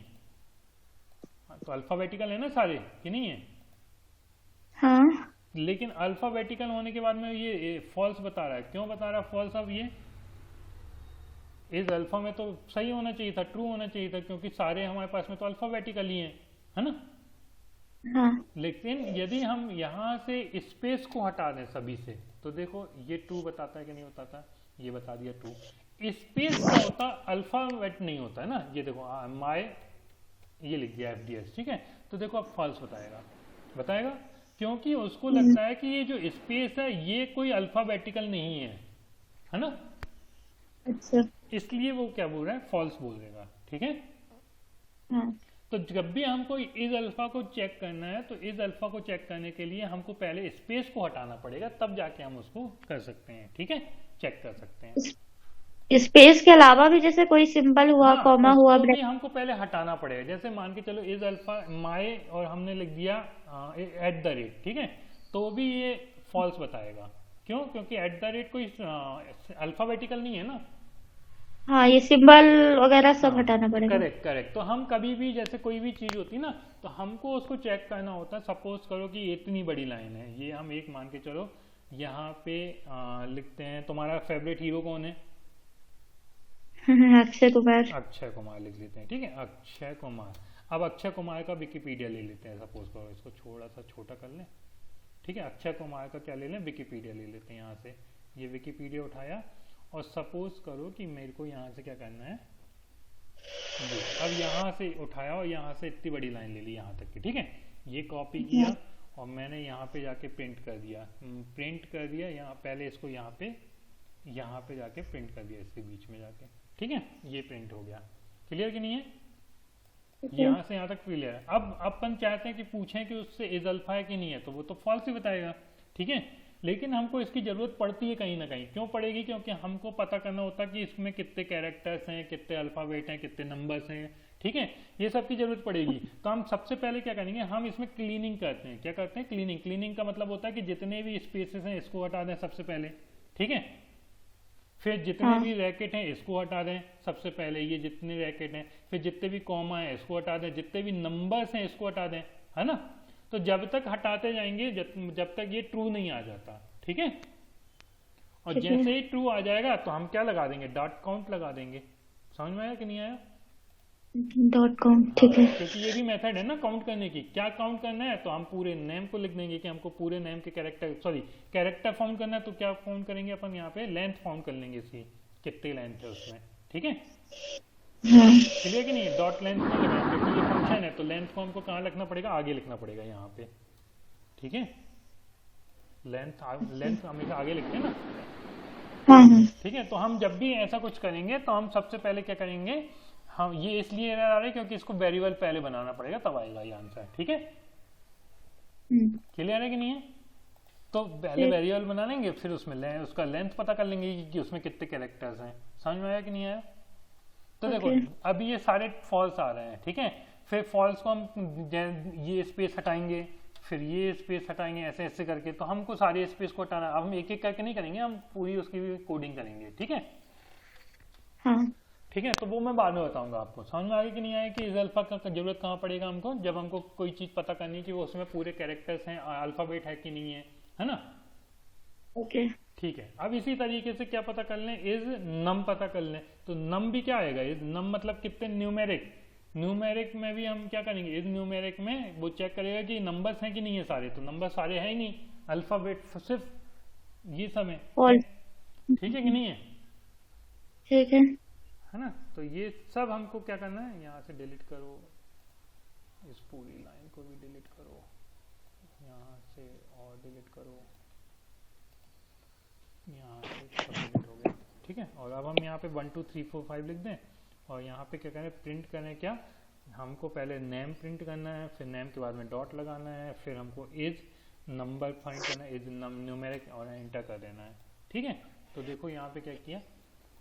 तो अल्फाबेटिकल है ना सारे, कि नहीं है। हाँ। लेकिन अल्फाबेटिकल होने के बाद में ये फॉल्स बता रहा है। क्यों बता रहा है फॉल्स। अब ये इस अल्फा में तो सही होना चाहिए था, ट्रू होना चाहिए था, क्योंकि सारे हमारे पास में तो अल्फाबेटिकल ही है ना। हाँ। लेकिन यदि हम यहाँ से स्पेस को हटा दें सभी से, तो देखो ये ट्रू बताता है कि नहीं बताता। ये बता दिया ट्रू। स्पेस क्या होता, अल्फाबेट नहीं होता है ना। ये देखो माय, ये लिख दिया FDS, ठीक है। तो देखो अब फॉल्स बताएगा, क्योंकि उसको लगता है कि ये जो स्पेस है ये कोई अल्फाबेटिकल नहीं है ना। अच्छा। इसलिए वो क्या बोल रहा है, फॉल्स बोल देगा, ठीक है। हाँ। तो जब भी हमको इज अल्फा को चेक करना है, तो इज अल्फा को चेक करने के लिए हमको पहले स्पेस को हटाना पड़ेगा, तब जाके हम उसको कर सकते हैं, ठीक है, चेक कर सकते हैं। स्पेस के अलावा भी जैसे कोई सिंबल हुआ, हाँ, कॉमा हुआ, उसको भी हमको पहले हटाना पड़ेगा। जैसे मान के चलो इज अल्फा माय और हमने लिख दिया @, ठीक है, तो भी ये फॉल्स बताएगा। क्यों, क्योंकि @ कोई अल्फाबेटिकल नहीं है ना। हाँ, ये सिंबल वगैरह सब हाँ, हटाना पड़ेगा। करेक्ट। तो हम कभी भी जैसे कोई भी चीज होती ना, तो हमको उसको चेक करना होता है। सपोज करो कि इतनी बड़ी लाइन है, ये हम एक मान के चलो यहाँ पे लिखते हैं, तुम्हारा फेवरेट हीरो कौन है। अक्षय कुमार। अक्षय कुमार लिख लेते हैं, ठीक है, अक्षय कुमार। अब अक्षय कुमार का विकिपीडिया ले लेते हैं। सपोज करो इसको थोड़ा सा छोटा कर लें, ठीक है। अक्षय कुमार का क्या ले लें, विकिपीडिया ले लेते हैं। यहाँ से ये विकिपीडिया उठाया और सपोज करो कि मेरे को यहाँ से क्या करना है, अब यहाँ से उठाया और यहाँ से इतनी बड़ी लाइन ले ली यहाँ तक की, ठीक है। ये कॉपी किया और मैंने यहाँ पे जाके प्रिंट कर दिया यहाँ पहले इसको यहाँ पे जाके प्रिंट कर दिया, इसके बीच में जाके, ठीक है। ये प्रिंट हो गया। क्लियर कि नहीं है, यहाँ से यहाँ तक क्लियर है। अब अपन चाहते हैं कि पूछें कि उससे इज अल्फा है कि नहीं है, तो वो तो फॉल्स ही बताएगा, ठीक है। लेकिन हमको इसकी जरूरत पड़ती है कहीं ना कहीं। क्यों पड़ेगी, क्योंकि हमको पता करना होता है कि इसमें कितने कैरेक्टर्स हैं, कितने अल्फाबेट हैं, कितने नंबर्स हैं, ठीक है। ये सब की जरूरत पड़ेगी। तो हम सबसे पहले क्या करेंगे, हम इसमें क्लीनिंग करते हैं। क्या करते हैं, क्लीनिंग का मतलब होता है कि जितने भी स्पेसेस हैं इसको हटा दें सबसे पहले, ठीक है। फिर जितने भी रैकेट हैं इसको हटा दें सबसे पहले, ये जितने रैकेट हैं। फिर जितने भी कॉमा है इसको हटा दें, जितने भी नंबर्स हैं इसको हटा दें, है ना। तो जब तक हटाते जाएंगे जब तक ये ट्रू नहीं आ जाता, ठीक है। और जैसे ही ट्रू आ जाएगा तो हम क्या लगा देंगे, डॉट काउंट लगा देंगे। समझ में आया कि नहीं आया। डॉट काउंट, ठीक है। क्योंकि ये भी मेथड है ना काउंट करने की। क्या काउंट करना है, तो हम पूरे नेम को लिख देंगे कि हमको पूरे नेम के कैरेक्टर फाउंड करना है। तो क्या फाउंड करेंगे अपन, यहाँ पे लेंथ फाउंड कर लेंगे इसकी, कितनी लेंथ है उसमें, ठीक है। हाँ क्लियर कि नहीं, डॉट लेंथ नहीं लगाएंगे क्योंकि ये फंक्शन है, तो लेंथ को हमको कहाँ लिखना पड़ेगा, आगे लिखना पड़ेगा यहाँ पे, ठीक है। लेंथ लेंथ हमेशा आगे लिखते हैं ना, हाँ हाँ ठीक है। तो हम जब भी ऐसा कुछ करेंगे तो हम सबसे पहले क्या करेंगे, हम ये इसलिए एरर आ रहा है क्योंकि इसको वेरिएबल पहले बनाना पड़ेगा, तब आएगा ये आंसर, ठीक है। क्लियर है कि नहीं है। तो पहले ठीक। वेरिएबल बना लेंगे, फिर उसमें उसका लेंथ पता कर लेंगे कि उसमें कितने कैरेक्टर्स हैं। समझ में आया कि नहीं आया। तो देखो ओके। अभी ये सारे फॉल्स आ रहे हैं, ठीक है। फिर फॉल्स को हम ये स्पेस हटाएंगे, फिर ये स्पेस हटाएंगे, ऐसे ऐसे करके। तो हमको सारे स्पेस को हटाना, अब हम एक एक करके नहीं करेंगे, हम पूरी उसकी कोडिंग करेंगे, ठीक है। हाँ ठीक है, तो वो मैं बाद में बताऊंगा आपको। समझ में आगे कि नहीं आया कि इस अल्फा का जरूरत कहाँ पड़ेगा हमको, जब हमको कोई चीज पता करनी है कि वो उसमें पूरे कैरेक्टर्स हैं, अल्फाबेट है कि नहीं है ना। ओके। ठीक है, अब इसी तरीके से क्या पता कर लें, इज नम पता कर लें। तो नम भी क्या आएगा, इज नम मतलब कितने न्यूमेरिक। न्यूमेरिक में भी हम क्या करेंगे, इज न्यूमेरिक में वो चेक करेगा कि नंबर्स हैं कि नहीं है सारे। तो नंबर सारे हैं ही नहीं, अल्फाबेट सिर्फ ये सब है, और ठीक है कि नहीं है, ठीक है। है ना। तो ये सब हमको क्या करना है, यहाँ से डिलीट करो, इस पूरी लाइन को भी डिलीट करो, यहाँ से और डिलीट करो, यहाँ से सब डिलीट हो गया, ठीक है। और अब हम यहाँ पे 1 2 3 4 5 लिख दें, और यहाँ पे क्या करें, प्रिंट करें, क्या हमको पहले नेम प्रिंट करना है, फिर नेम के बाद में डॉट लगाना है, फिर हमको एज नंबर फाइंड करना है, एज न्यूमेरिक, और एंटर कर देना है, ठीक है। तो देखो यहाँ पे क्या किया,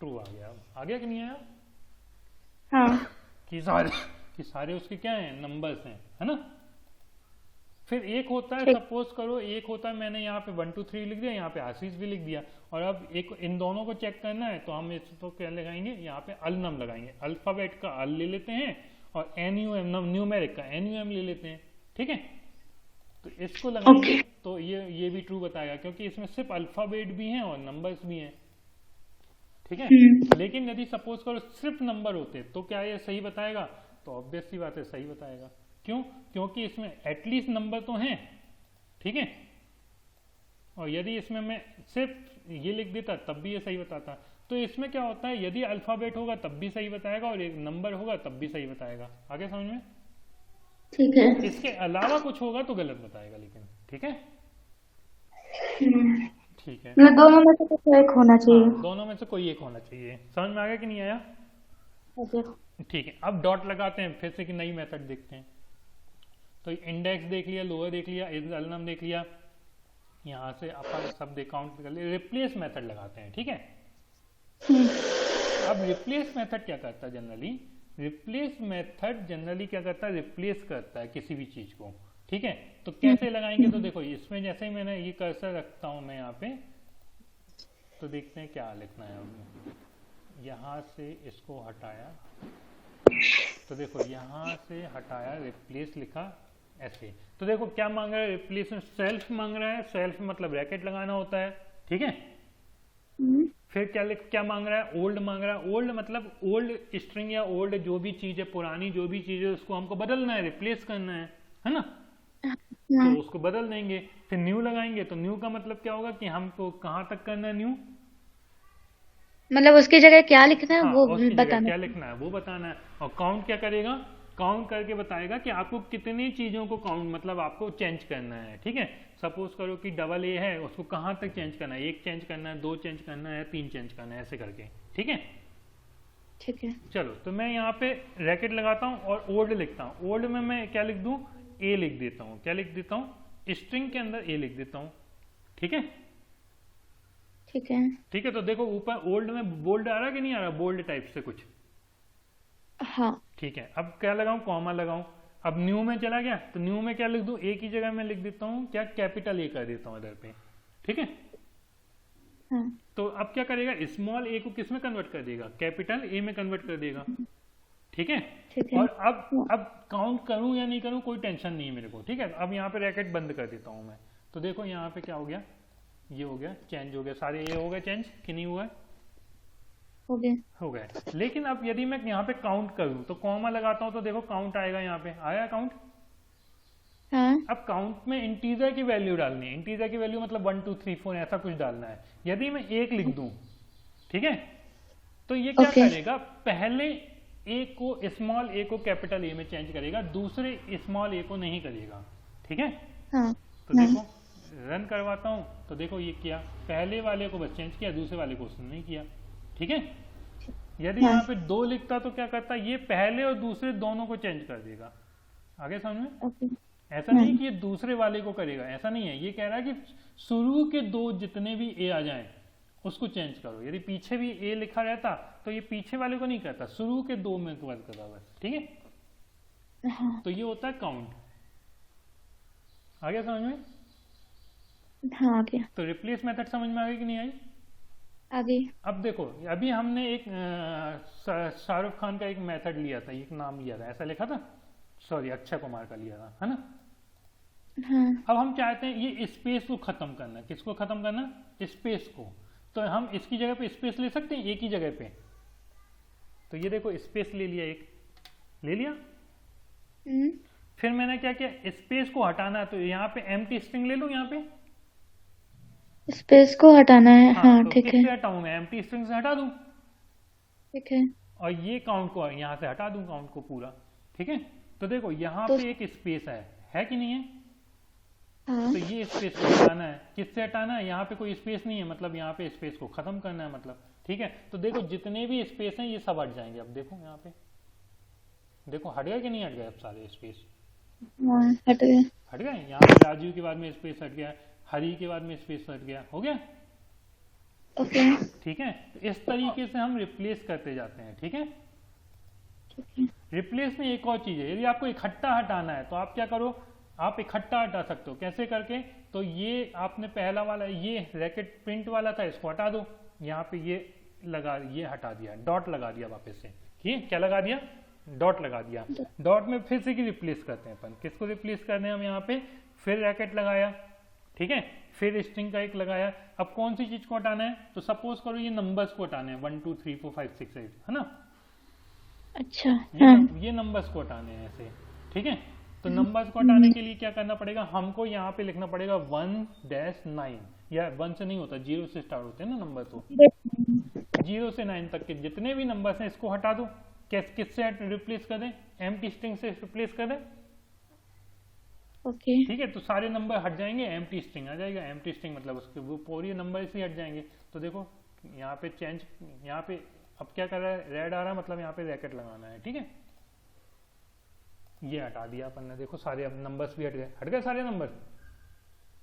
ट्रू आ गया। अब आ गया कि नहीं आया, हाँ कि सारे उसके क्या हैं, नंबर्स हैं, है ना। फिर एक होता है, ठीक। सपोज करो एक होता है, मैंने यहाँ पे 1 2 3 लिख दिया, यहाँ पे आशीष भी लिख दिया, और अब एक इन दोनों को चेक करना है, तो हम इसको क्या लगाएंगे, यहाँ पे अल नम लगाएंगे, अल्फाबेट का अल ले लेते हैं, और NUM न्यूमेरिक का NUM ले लेते हैं, ठीक है। तो इसको लगाएंगे तो ये भी ट्रू बताएगा, क्योंकि इसमें सिर्फ अल्फाबेट भी हैं और नंबर्स भी हैं, ठीक है। लेकिन यदि सपोज करो सिर्फ नंबर होते तो क्या ये सही बताएगा, तो ऑब्वियस सी बात है सही बताएगा। क्यों, क्योंकि इसमें एटलीस्ट नंबर तो हैं, ठीक है। और यदि इसमें मैं सिर्फ ये लिख देता तब भी ये सही बताता। तो इसमें क्या होता है, यदि अल्फाबेट होगा तब भी सही बताएगा, और एक नंबर होगा तब भी सही बताएगा। आगे समझ में, ठीक है। इसके अलावा कुछ होगा तो गलत बताएगा, लेकिन ठीक है। ठीक है, मतलब दोनों में से कुछ एक होना चाहिए। हाँ, दोनों में से कोई एक होना चाहिए। समझ में आ गया कि नहीं आया। ओके। ठीक है, अब डॉट लगाते हैं, फिर से कि नई मेथड देखते हैं। तो इंडेक्स देख लिया, लोअर देख लिया, एलनम देख लिया, यहाँ से अपन सब काउंट कर लिया। रिप्लेस मेथड लगाते हैं, ठीक है। अब रिप्लेस मेथड क्या करता है जनरली, रिप्लेस मेथड जनरली क्या करता है, रिप्लेस करता है किसी भी चीज को, ठीक है। तो कैसे लगाएंगे, तो देखो इसमें जैसे ही मैंने ये कर्सर रखता हूं मैं यहाँ पे, तो देखते हैं क्या लिखना है हमने। यहाँ से इसको हटाया, तो देखो यहाँ से हटाया, रिप्लेस लिखा ऐसे। तो देखो क्या मांग रहा है, रिप्लेस में सेल्फ मांग रहा है, सेल्फ मतलब ब्रैकेट लगाना होता है, ठीक है। फिर क्या मांग रहा है, ओल्ड मांग रहा है। ओल्ड मतलब ओल्ड स्ट्रिंग या ओल्ड जो भी चीज है, पुरानी जो भी चीज है, उसको हमको बदलना है, रिप्लेस करना है ना। तो उसको बदल देंगे। फिर न्यू लगाएंगे, तो न्यू का मतलब क्या होगा कि हमको कहाँ तक करना है न्यू, मतलब उसकी जगह क्या लिखना है हाँ, वो उसकी जगह बताना क्या लिखना है वो बताना है। और काउंट क्या करेगा, काउंट करके बताएगा कि आपको कितनी चीजों को काउंट मतलब आपको चेंज करना है, ठीक है। सपोज करो कि डबल ए है, उसको कहाँ तक चेंज करना है, 1 चेंज करना है, 2 चेंज करना है, 3 चेंज करना है, ऐसे करके, ठीक है। ठीक है। चलो, तो मैं यहाँ पे रैकेट लगाता हूँ और ओल्ड लिखता हूँ। ओल्ड में मैं क्या लिख दूँ, ए लिख देता हूँ। क्या लिख देता हूँ, स्ट्रिंग के अंदर ए लिख देता हूँ, ठीक है। ठीक है। ठीक है, तो देखो ऊपर ओल्ड में बोल्ड आ रहा कि नहीं आ रहा, बोल्ड टाइप से कुछ, हाँ ठीक है। अब क्या लगाऊं, कॉमा लगाऊं। अब न्यू में चला गया, तो न्यू में क्या लिख दूं, ए की जगह मैं लिख देता हूं क्या, कैपिटल ए कर देता हूं इधर पे, ठीक है। हाँ तो अब क्या करेगा, स्मॉल ए को किस में कन्वर्ट कर देगा, कैपिटल ए में कन्वर्ट कर देगा, ठीक है। ठीक है। और अब काउंट करूं या नहीं करूं कोई टेंशन नहीं है मेरे को, ठीक है। अब यहाँ पे रैकेट बंद कर देता हूं मैं। तो देखो यहाँ पे क्या हो गया, ये हो गया चेंज, हो गया सारे ये हो गए चेंज कि नहीं हुआ, हो गया। हो गए। लेकिन अब यदि मैं यहाँ पे काउंट करूं, तो कॉमा लगाता हूं, तो देखो काउंट आएगा, यहाँ पे आया काउंट। हाँ अब काउंट में इंटीजर की वैल्यू डालनी है, इंटीजर की वैल्यू मतलब 1 2 3 4 ऐसा कुछ डालना है। यदि मैं 1 लिख दूं, ठीक है, तो ये क्या ओके। करेगा, पहले ए को स्मॉल ए को कैपिटल ए में चेंज करेगा, दूसरे स्मॉल ए को नहीं करेगा। ठीक है, हाँ तो हाँ। देखो रन करवाता हूं, तो देखो ये किया, पहले वाले को बस चेंज किया, दूसरे वाले को उसने नहीं किया। ठीक है, यदि हाँ यहाँ पे 2 लिखता तो क्या करता, ये पहले और दूसरे दोनों को चेंज कर देगा। आगे समझ में? ओके। ऐसा नहीं कि ये दूसरे वाले को करेगा, ऐसा नहीं है, ये कह रहा है कि शुरू के 2 जितने भी ए आ जाएं उसको चेंज करो। यदि पीछे भी ए लिखा रहता तो ये पीछे वाले को नहीं करता, शुरू के 2 में वर्क करता बस। ठीक है, हाँ तो ये होता है काउंट। आ गया समझ में? हाँ, आ गया। तो रिप्लेस मेथड समझ में आ गई कि नहीं आई? आगे। अब देखो, अभी हमने एक शाहरुख खान का एक मेथड लिया था, एक नाम लिया था, ऐसा लिखा था, सॉरी अक्षय कुमार का लिया था, है ना? हाँ अब हम चाहते हैं ये स्पेस को खत्म करना। किसको खत्म करना? स्पेस को। तो हम इसकी जगह पे स्पेस ले सकते हैं, एक ही जगह पे। तो ये देखो स्पेस ले लिया, एक ले लिया। फिर मैंने क्या किया, स्पेस को हटाना है, तो यहाँ पे एम्प्टी स्ट्रिंग ले लूं, यहाँ पे। स्पेस को हटाना है, हाँ, हाँ तो ठीक है। किससे हटाऊं मैं? एम्प्टी स्ट्रिंग से हटा दूं, ठीक है। और ये काउंट को यहाँ से हटा दूं, काउंट को पूरा। ठीक है, तो देखो यहाँ तो पे एक स्पेस है कि नहीं है? हाँ तो ये स्पेस को हटाना है। किससे हटाना है? यहाँ पे कोई स्पेस नहीं है, मतलब यहाँ पे स्पेस को खत्म करना है, मतलब। ठीक है, तो देखो जितने भी स्पेस हैं ये सब हट जाएंगे। अब देखो यहाँ पे, देखो हट गया कि नहीं हट गया? अब सारे स्पेस हाँ, हट गया। हट गए। यहाँ पे राजू के बाद में स्पेस हट गया, हरी के बाद में स्पेस हट गया, हो गया। ओके। ठीक है, तो इस तरीके से हम रिप्लेस करते जाते हैं। ठीक है, ठीक है। रिप्लेस में एक और चीज है, यदि आपको इकट्ठा हटाना है तो आप क्या करो, आप इकट्ठा हटा सकते हो। कैसे करके? तो ये आपने पहला वाला ये रैकेट प्रिंट वाला था, इसको हटा दो, यहाँ पे ये लगा, ये हटा दिया, डॉट लगा दिया वापस से। ठीक, क्या लगा दिया? डॉट लगा दिया। डॉट में फिर से रिप्लेस करते हैं अपन। किसको रिप्लेस करते हैं हम? यहाँ पे फिर रैकेट लगाया, ठीक है, फिर स्ट्रिंग का एक लगाया। अब कौन सी चीज को हटाना है? तो सपोज करो ये नंबर्स को हटाने हैं, 1 2 3 4 5 6 8, है ना? अच्छा। हाँ ये नंबर्स को हटाने हैं ऐसे। ठीक है, तो नंबर्स को हटाने के लिए क्या करना पड़ेगा हमको? यहाँ पे लिखना पड़ेगा 1-9, या 1 से नहीं होता, 0 से स्टार्ट होते हैं ना नंबर, तो 0 से 9 तक के जितने भी नंबर्स हैं इसको हटा दो। किससे रिप्लेस कर दें? एम्प्टी स्ट्रिंग से रिप्लेस कर दें। ओके। ठीक है, तो सारे नंबर हट जाएंगे, एम्प्टी स्ट्रिंग आ जाएगा। एम्प्टी स्ट्रिंग मतलब उसके वो पूरी नंबर से हट जाएंगे। तो देखो यहाँ पे चेंज, यहाँ पे अब क्या कर रहा है, रेड आ रहा है, मतलब यहाँ पे रैकेट लगाना है। ठीक है, ये हटा दिया अपन ने, देखो सारे अब नंबर्स भी हट गए सारे नंबर।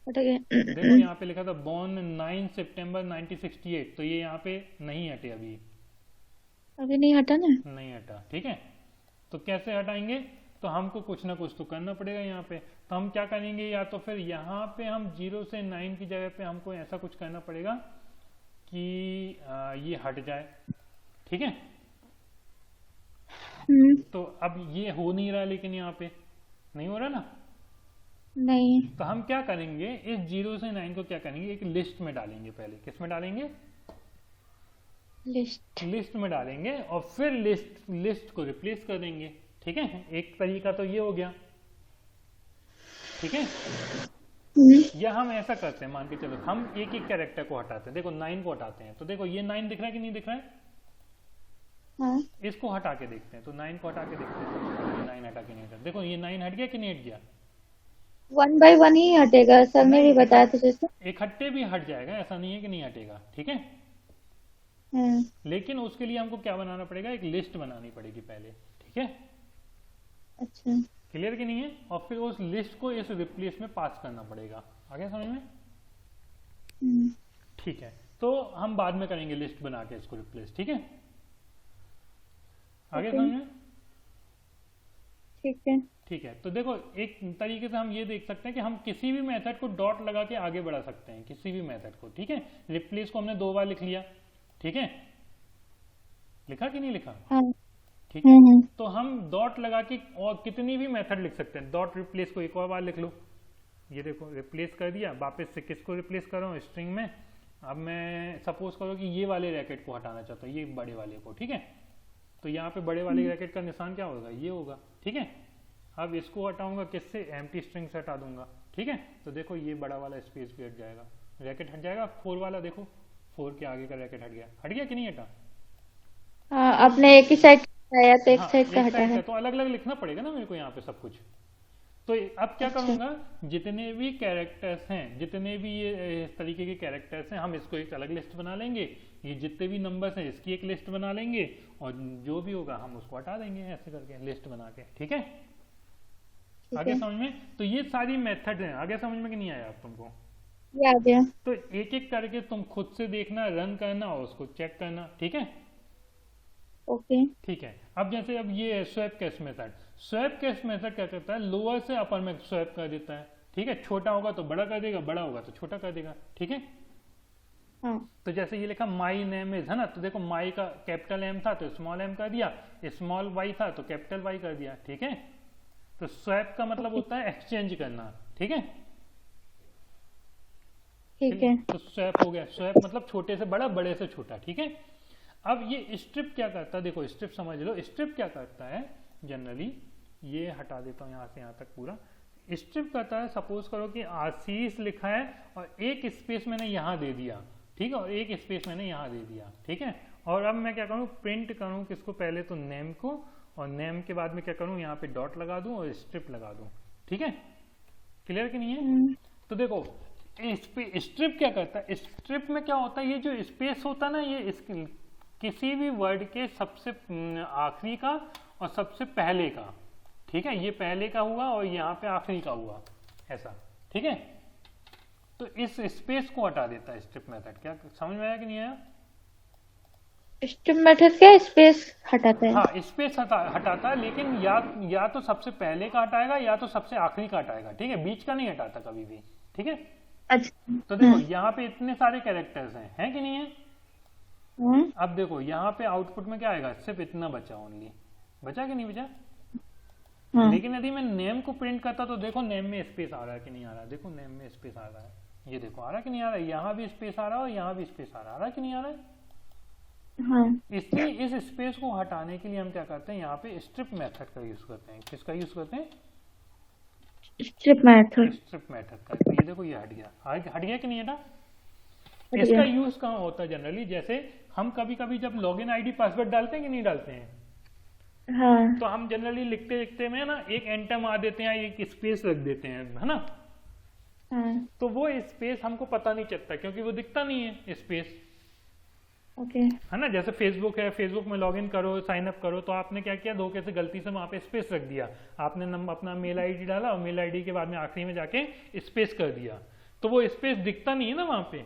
हट गया। देखो यहाँ पे लिखा था बॉर्न 9 सितंबर 1968, तो ये यहाँ पे नहीं हटे, अभी अभी नहीं हटा ना। नहीं हटा। ठीक है, तो कैसे हटाएंगे? तो हमको कुछ ना कुछ तो करना पड़ेगा यहाँ पे। तो हम क्या करेंगे, या तो फिर यहाँ पे हम 0 से 9 की जगह पे हमको ऐसा कुछ करना पड़ेगा कि ये हट जाए। ठीक है, तो अब ये हो नहीं रहा, लेकिन यहाँ पे नहीं हो रहा ना। नहीं। तो हम क्या करेंगे, इस 0 से 9 को क्या करेंगे, एक लिस्ट में डालेंगे। पहले किस में डालेंगे? लिस्ट में डालेंगे, और फिर लिस्ट को रिप्लेस कर देंगे। ठीक है, एक तरीका तो ये हो गया। ठीक है, या हम ऐसा करते हैं, मान के चलो हम एक एक कैरेक्टर को हटाते हैं। देखो 9 को हटाते हैं, तो देखो ये 9 दिख रहा है कि नहीं दिख रहा है? हाँ। इसको हटा के देखते हैं, तो 9 को हटा के देखते हैं, ये 9 हटा के नहीं हटा। देखो ये 9 हट गया कि नहीं हट गया? 1 by 1 ही हटेगा, सर ने भी बताया था जैसे। इकट्ठे भी हट जाएगा, ऐसा नहीं है कि नहीं हटेगा। ठीक है, लेकिन उसके लिए हमको क्या बनाना पड़ेगा, एक लिस्ट बनानी पड़ेगी पहले। ठीक है, अच्छा। क्लियर कि नहीं है? और फिर उस लिस्ट को इस रिप्लेस में पास करना पड़ेगा। आगे समझ में? ठीक है, तो हम बाद में करेंगे लिस्ट बना के इसको रिप्लेस। ठीक है, आगे समझ में? ठीक है। ठीक है, तो देखो एक तरीके से हम ये देख सकते हैं कि हम किसी भी मेथड को डॉट लगा के आगे बढ़ा सकते हैं, किसी भी मेथड को। ठीक है, रिप्लेस को हमने 2 बार लिख लिया। ठीक है, लिखा कि नहीं लिखा? हाँ। ठीक है, तो हम डॉट लगा के और कितनी भी मेथड लिख सकते हैं। डॉट रिप्लेस को एक और बार लिख लो, ये देखो रिप्लेस कर दिया। वापस से किसको रिप्लेस कर रहा हूँ? स्ट्रिंग में। अब मैं सपोज करो कि ये वाले रैकेट को हटाना चाहता हूँ, ये बड़े वाले को। ठीक है, तो यहाँ पे बड़े वाले रैकेट का निशान क्या होगा? ये होगा। ठीक है, अब इसको हटाऊंगा किससे? एम्प्टी स्ट्रिंग से हटा दूंगा। ठीक है, तो देखो ये बड़ा वाला स्पेस भी हट जाएगा, रैकेट हट जाएगा। 4 वाला देखो, 4 के आगे का रैकेट हट गया कि नहीं हटा? हाँ, आपने एक ही साइड हटाया तो एक हाँ साइड का एक हटा साइड का है। तो अलग अलग लिखना पड़ेगा ना मेरे को यहाँ पे सब कुछ। तो अब क्या अच्छा। करूँगा, जितने भी कैरेक्टर्स हैं, जितने भी ये इस तरीके के कैरेक्टर्स हैं, हम इसको एक अलग लिस्ट बना लेंगे। ये जितने भी नंबर्स हैं इसकी एक लिस्ट बना लेंगे, और जो भी होगा हम उसको हटा देंगे ऐसे करके लिस्ट बना के, ठीक है। ठीक आगे है, समझ में? तो ये सारी मेथड हैं, आगे समझ में कि नहीं आया आप तुमको? ये आ गया। तो एक एक करके तुम खुद से देखना, रन करना और उसको चेक करना, ठीक है। ओके। ठीक है। अब जैसे अब ये है swap cash method. Swap cash method क्या करता है, लोअर से अपर में स्वैप कर देता है, ठीक है। छोटा होगा तो बड़ा कर देगा, बड़ा होगा तो छोटा कर देगा, ठीक है। हाँ। तो जैसे ये लिखा माई नेम इज, है ना, तो देखो माई का कैपिटल एम था तो स्मॉल एम कर दिया, स्मॉल वाई था तो कैपिटल वाई कर दिया, ठीक है। तो स्वैप का मतलब ओके। होता है एक्सचेंज करना, ठीक है। ठीक है। तो स्वैप हो गया, स्वैप मतलब छोटे से बड़ा, बड़े से छोटा, ठीक है। अब ये स्ट्रिप क्या करता है, देखो स्ट्रिप समझ लो, स्ट्रिप क्या करता है जनरली, ये हटा देता हूँ यहाँ से यहाँ तक पूरा। स्ट्रिप करता है, सपोज करो कि आशीष लिखा है और एक स्पेस मैंने यहाँ दे दिया, ठीक है, और एक स्पेस मैंने यहाँ दे दिया, ठीक है। और अब मैं क्या करूँ, प्रिंट करूँ किसको, पहले तो नेम को, और नेम के बाद में क्या करूँ, यहाँ पे डॉट लगा दूँ और स्ट्रिप लगा दूँ, ठीक है। क्लियर कि नहीं है? हम्म। तो देखो स्ट्रिप क्या करता है, स्ट्रिप में क्या होता है, ये जो स्पेस होता है ना, ये किसी भी वर्ड के सबसे आखिरी का और सबसे पहले का, ठीक है, ये पहले का हुआ और यहाँ पे आखिरी का हुआ, ऐसा, ठीक है। तो इस स्पेस को हटा देता है स्ट्रिप मेथड। क्या समझ में आया कि नहीं आया? स्ट्रिप मेथड क्या स्पेस हटाता है? हाँ स्पेस हटाता है, लेकिन या तो सबसे पहले का हटाएगा या तो सबसे आखिरी का हटाएगा, ठीक है, बीच का नहीं हटाता कभी भी, ठीक है। अच्छा। तो देखो यहाँ पे इतने सारे कैरेक्टर्स हैं कि नहीं है? हम्म। अब देखो यहाँ पे आउटपुट में क्या आएगा, सिर्फ इतना बचा, ओनली बचा कि नहीं बचा। हाँ। लेकिन यदि मैं नेम को प्रिंट करता तो देखो नेम में स्पेस आ रहा है कि नहीं आ रहा है, देखो नेम में स्पेस आ रहा है, ये देखो आ रहा है कि नहीं आ रहा है, यहाँ भी स्पेस आ रहा है और यहाँ भी स्पेस आ रहा है कि नहीं आ रहा है। हाँ। इसलिए इस स्पेस को हटाने के लिए हम क्या करते हैं, यहाँ पे स्ट्रिप मेथड का यूज करते हैं। किसका यूज करते हैं? Strip method. स्ट्रिप मेथड का। तो ये देखो ये हट गया, हट गया कि नहीं हटा। हट इसका गया। यूज कहाँ होता है जनरली, जैसे हम कभी कभी जब लॉगिन आईडी पासवर्ड डालते हैं कि नहीं डालते हैं, हाँ। तो हम जनरली लिखते लिखते में ना एक एंटर मार देते हैं, एक स्पेस रख देते हैं, है ना। हाँ। तो वो स्पेस हमको पता नहीं चलता क्योंकि वो दिखता नहीं है स्पेस, ओके। है ना। जैसे फेसबुक है, फेसबुक में लॉगिन करो, साइन अप करो, तो आपने क्या किया, धोखे से गलती से वहां पे स्पेस रख दिया, आपने अपना मेल आईडी डाला और मेल आईडी के बाद में आखिरी में जाके स्पेस कर दिया, तो वो स्पेस दिखता नहीं है ना वहां पे,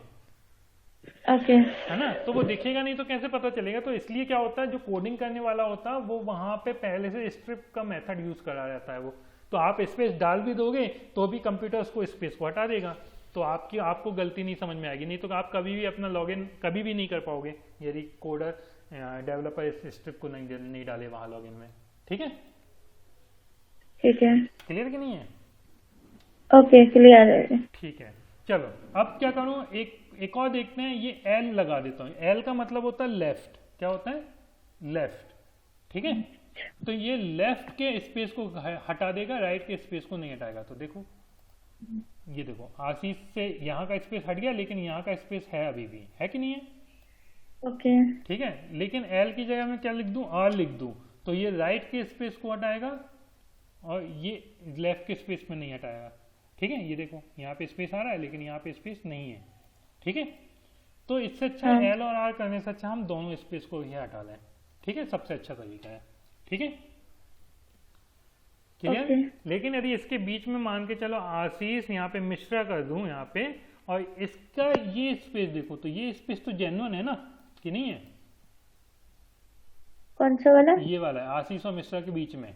ओके। है ना। तो वो दिखेगा नहीं तो कैसे पता चलेगा। तो इसलिए क्या होता है, जो कोडिंग करने वाला होता है वो वहां पे पहले से स्ट्रिप का मेथड यूज करा जाता है वो। तो आप स्पेस डाल भी दोगे तो भी कंप्यूटर उसको स्पेस को हटा देगा, तो आपको गलती नहीं समझ में आएगी। नहीं तो आप कभी भी अपना लॉगिन कभी भी नहीं कर पाओगे यदि कोडर डेवलपर इस स्ट्रिप को नहीं डाले वहां लॉगिन में, ठीक है। ठीक है। क्लियर कि नहीं है? ओके, क्लियर है। ठीक है। चलो अब क्या करूं, एक और देखते हैं। ये एल लगा देता हूं। एल का मतलब होता है लेफ्ट। क्या होता है? लेफ्ट, ठीक है। तो ये लेफ्ट के स्पेस को हटा देगा, राइट के स्पेस को नहीं हटाएगा। तो देखो ये देखो, आशीष से यहाँ का स्पेस हट गया, लेकिन यहाँ का स्पेस है अभी भी, है कि नहीं है? ओके। ठीक है। लेकिन एल की जगह मैं क्या लिख दूं, आर लिख दूं, तो ये राइट के स्पेस को हटाएगा और ये लेफ्ट के स्पेस में नहीं हटाएगा, ठीक है। ये देखो यहाँ पे स्पेस आ रहा है लेकिन यहाँ पे स्पेस नहीं है, ठीक है। तो इससे अच्छा हाँ। एल और आर करने से अच्छा हम दोनों स्पेस को ही हटा लें, ठीक है, सबसे अच्छा तरीका है, ठीक है। क्लियर? ओके। लेकिन यदि इसके बीच में मान के चलो आशीष यहाँ पे मिश्रा कर दूं यहाँ पे, और इसका ये स्पेस देखो, तो ये स्पेस तो जेन्युइन है ना कि नहीं है? कौन सा वाला? ये वाला है आशीष और मिश्रा के बीच में।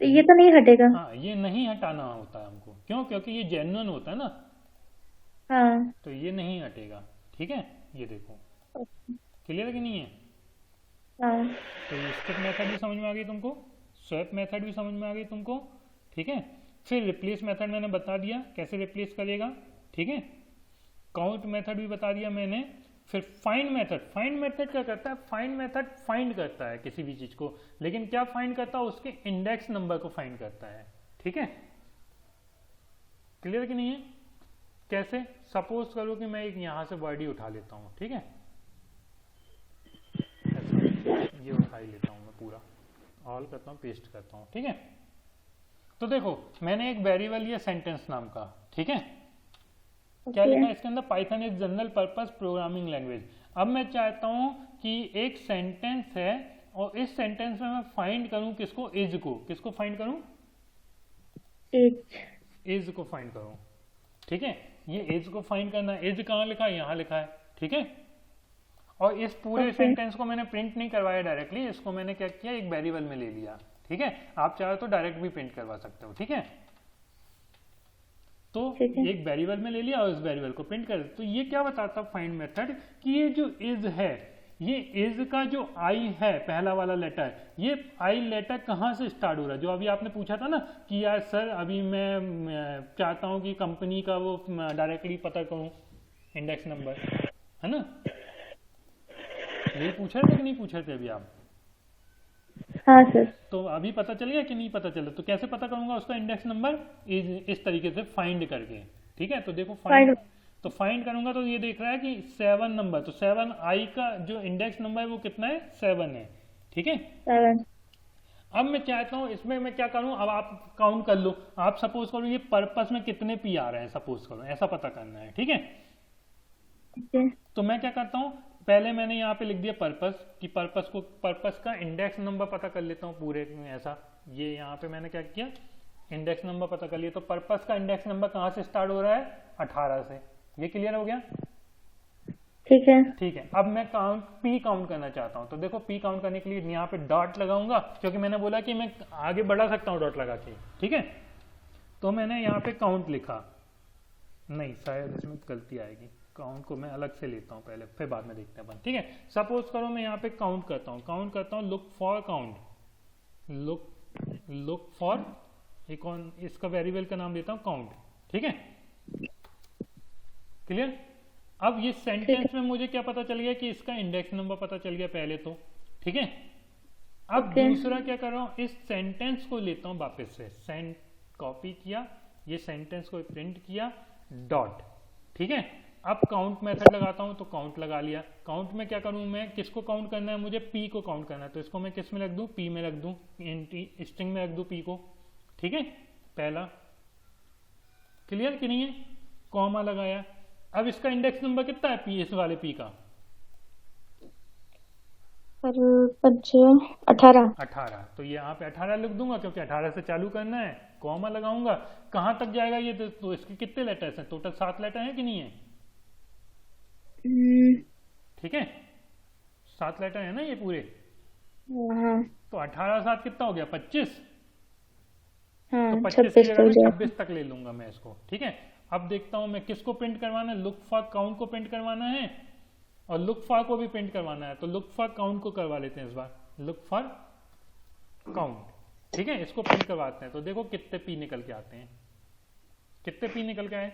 तो ये तो नहीं हटेगा। हाँ ये नहीं हटाना होता है हमको, क्यों? क्योंकि ये जेन्युइन होता है ना, हाँ। तो ये नहीं हटेगा, ठीक है। ये देखो क्लियर कि नहीं है? हाँ। तो ये स्ट्रिप मेथड भी समझ में आ गई तुमको, स्वैप मेथड भी समझ में आ गई तुमको, ठीक है। फिर रिप्लेस मेथड मैंने बता दिया कैसे रिप्लेस करेगा, ठीक है। काउंट मेथड भी बता दिया मैंने। फिर फाइंड मेथड, फाइंड मेथड क्या करता है, फाइंड मेथड फाइंड करता है किसी भी चीज को, लेकिन क्या फाइंड करता है, उसके इंडेक्स नंबर को फाइंड करता है, ठीक है। क्लियर कि नहीं है? कैसे? सपोज करो कि मैं एक यहां से वर्ड ही उठा लेता हूं, ठीक है, ऐसा। ये उठा ही लेता हूँ मैं पूरा, ऑल करता हूँ, पेस्ट करता हूँ, ठीक है। तो देखो मैंने एक वेरिएबल लिया सेंटेंस नाम का, ठीक है। क्या लिखा है इसके अंदर, Python is general purpose programming language. अब मैं चाहता हूँ कि एक सेंटेंस है और इस सेंटेंस में मैं फाइंड करूँ किसको, एज को। किसको फाइंड करूँ, एज को फाइंड करूँ, ठीक है। ये एज को फाइंड करना है। एज कहाँ लिखा है, यहाँ लिखा है, ठीक है। और इस पूरे सेंटेंस को मैंने प्रिंट नहीं करवाया डायरेक्टली, इसको मैंने क्या किया, एक वेरिएबल में ले लिया, ठीक है। आप चाहो तो डायरेक्ट भी प्रिंट करवा सकते हो, ठीक है। तो एक वेरिएबल में ले लिया और उस वेरिएबल को प्रिंट कर। तो ये क्या बताता फाइंड मेथड कि ये जो इज है, ये इज का जो आई है पहला वाला लेटर, ये आई लेटर कहाँ से स्टार्ट हो रहा है। जो अभी आपने पूछा था ना कि यार सर अभी मैं चाहता हूँ कि कंपनी का वो डायरेक्टली पता करूँ इंडेक्स नंबर, है ना। यही पूछा था कि नहीं पूछे थे अभी आप? हाँ सर। तो अभी पता चल गया कि नहीं पता चला? तो कैसे पता करूंगा उसका इंडेक्स नंबर, इस तरीके से फाइंड करके, ठीक है। तो देखो फाइंड, तो फाइंड करूंगा तो ये देख रहा है कि 7 नंबर, तो 7 आई का जो इंडेक्स नंबर है वो कितना है, 7 है, ठीक है। 7। अब मैं चाहता हूँ इसमें मैं क्या करूँ, अब आप काउंट कर लो। आप सपोज करो ये पर्पस में कितने पी आ रहे हैं, सपोज करो ऐसा पता करना है, ठीक है। तो मैं क्या करता हूँ, पहले मैंने यहाँ पे लिख दिया पर्पस, कि पर्पस का इंडेक्स नंबर पता कर लेता हूँ पूरे में, ऐसा। ये यहाँ पे मैंने क्या किया, इंडेक्स नंबर पता कर लिया। तो पर्पस का इंडेक्स नंबर कहाँ से स्टार्ट हो रहा है, 18 से। ये क्लियर हो गया, ठीक है। ठीक है। अब मैं पी काउंट करना चाहता हूँ। तो देखो पी काउंट करने के लिए यहाँ पे डॉट लगाऊंगा, क्योंकि मैंने बोला कि मैं आगे बढ़ा सकता हूँ डॉट लगा के, ठीक है। तो मैंने यहाँ पे काउंट लिखा, नहीं शायद इसमें गलती आएगी, काउंट को मैं अलग से लेता हूँ पहले, फिर बाद में देखते हैं अपन, ठीक है। सपोज करो मैं यहाँ पे काउंट करता हूँ, look for count, look for एक और इसका वेरिएबल का नाम देता हूँ काउंट, ठीक है। क्लियर। अब ये सेंटेंस में मुझे क्या पता चल गया कि इसका इंडेक्स नंबर पता चल गया पहले तो, ठीक है। अब दूसरा क्या कर रहा हूँ, इस सेंटेंस को लेता हूँ वापस से, कॉपी किया, ये सेंटेंस को प्रिंट किया, डॉट, ठीक है। अब काउंट मेथड लगाता हूं, तो काउंट लगा लिया। काउंट में क्या करूं मैं, किसको काउंट करना है मुझे, पी को काउंट करना है। तो इसको मैं किस में रख दूं, पी में रख दूं, स्ट्रिंग में रख दूं पी को, ठीक है। पहला क्लियर कि नहीं है, कॉमा लगाया। अब इसका इंडेक्स नंबर कितना है पी, इस वाले पी का 18। तो ये यहाँ पे 18 लिख दूंगा, क्योंकि 18 से चालू करना है। कॉमा लगाऊंगा, कहां तक जाएगा ये, तो इसके कितने लेटर्स हैं, टोटल 7 लेटर है कि नहीं है, ठीक है। 7 लेटर है ना ये पूरे। तो 18 7 कितना हो गया, 25। तो 25 की जगह 26 तक ले लूंगा मैं इसको, ठीक है। अब देखता हूं मैं किसको प्रिंट करवाना है, लुक फॉर काउंट को प्रिंट करवाना है और लुक फॉर को भी प्रिंट करवाना है। तो लुक फॉर काउंट को करवा लेते हैं इस बार, लुक फॉर काउंट, ठीक है। इसको प्रिंट करवाते हैं। तो देखो कितने पी निकल के आते हैं, कितने पी निकल के आए,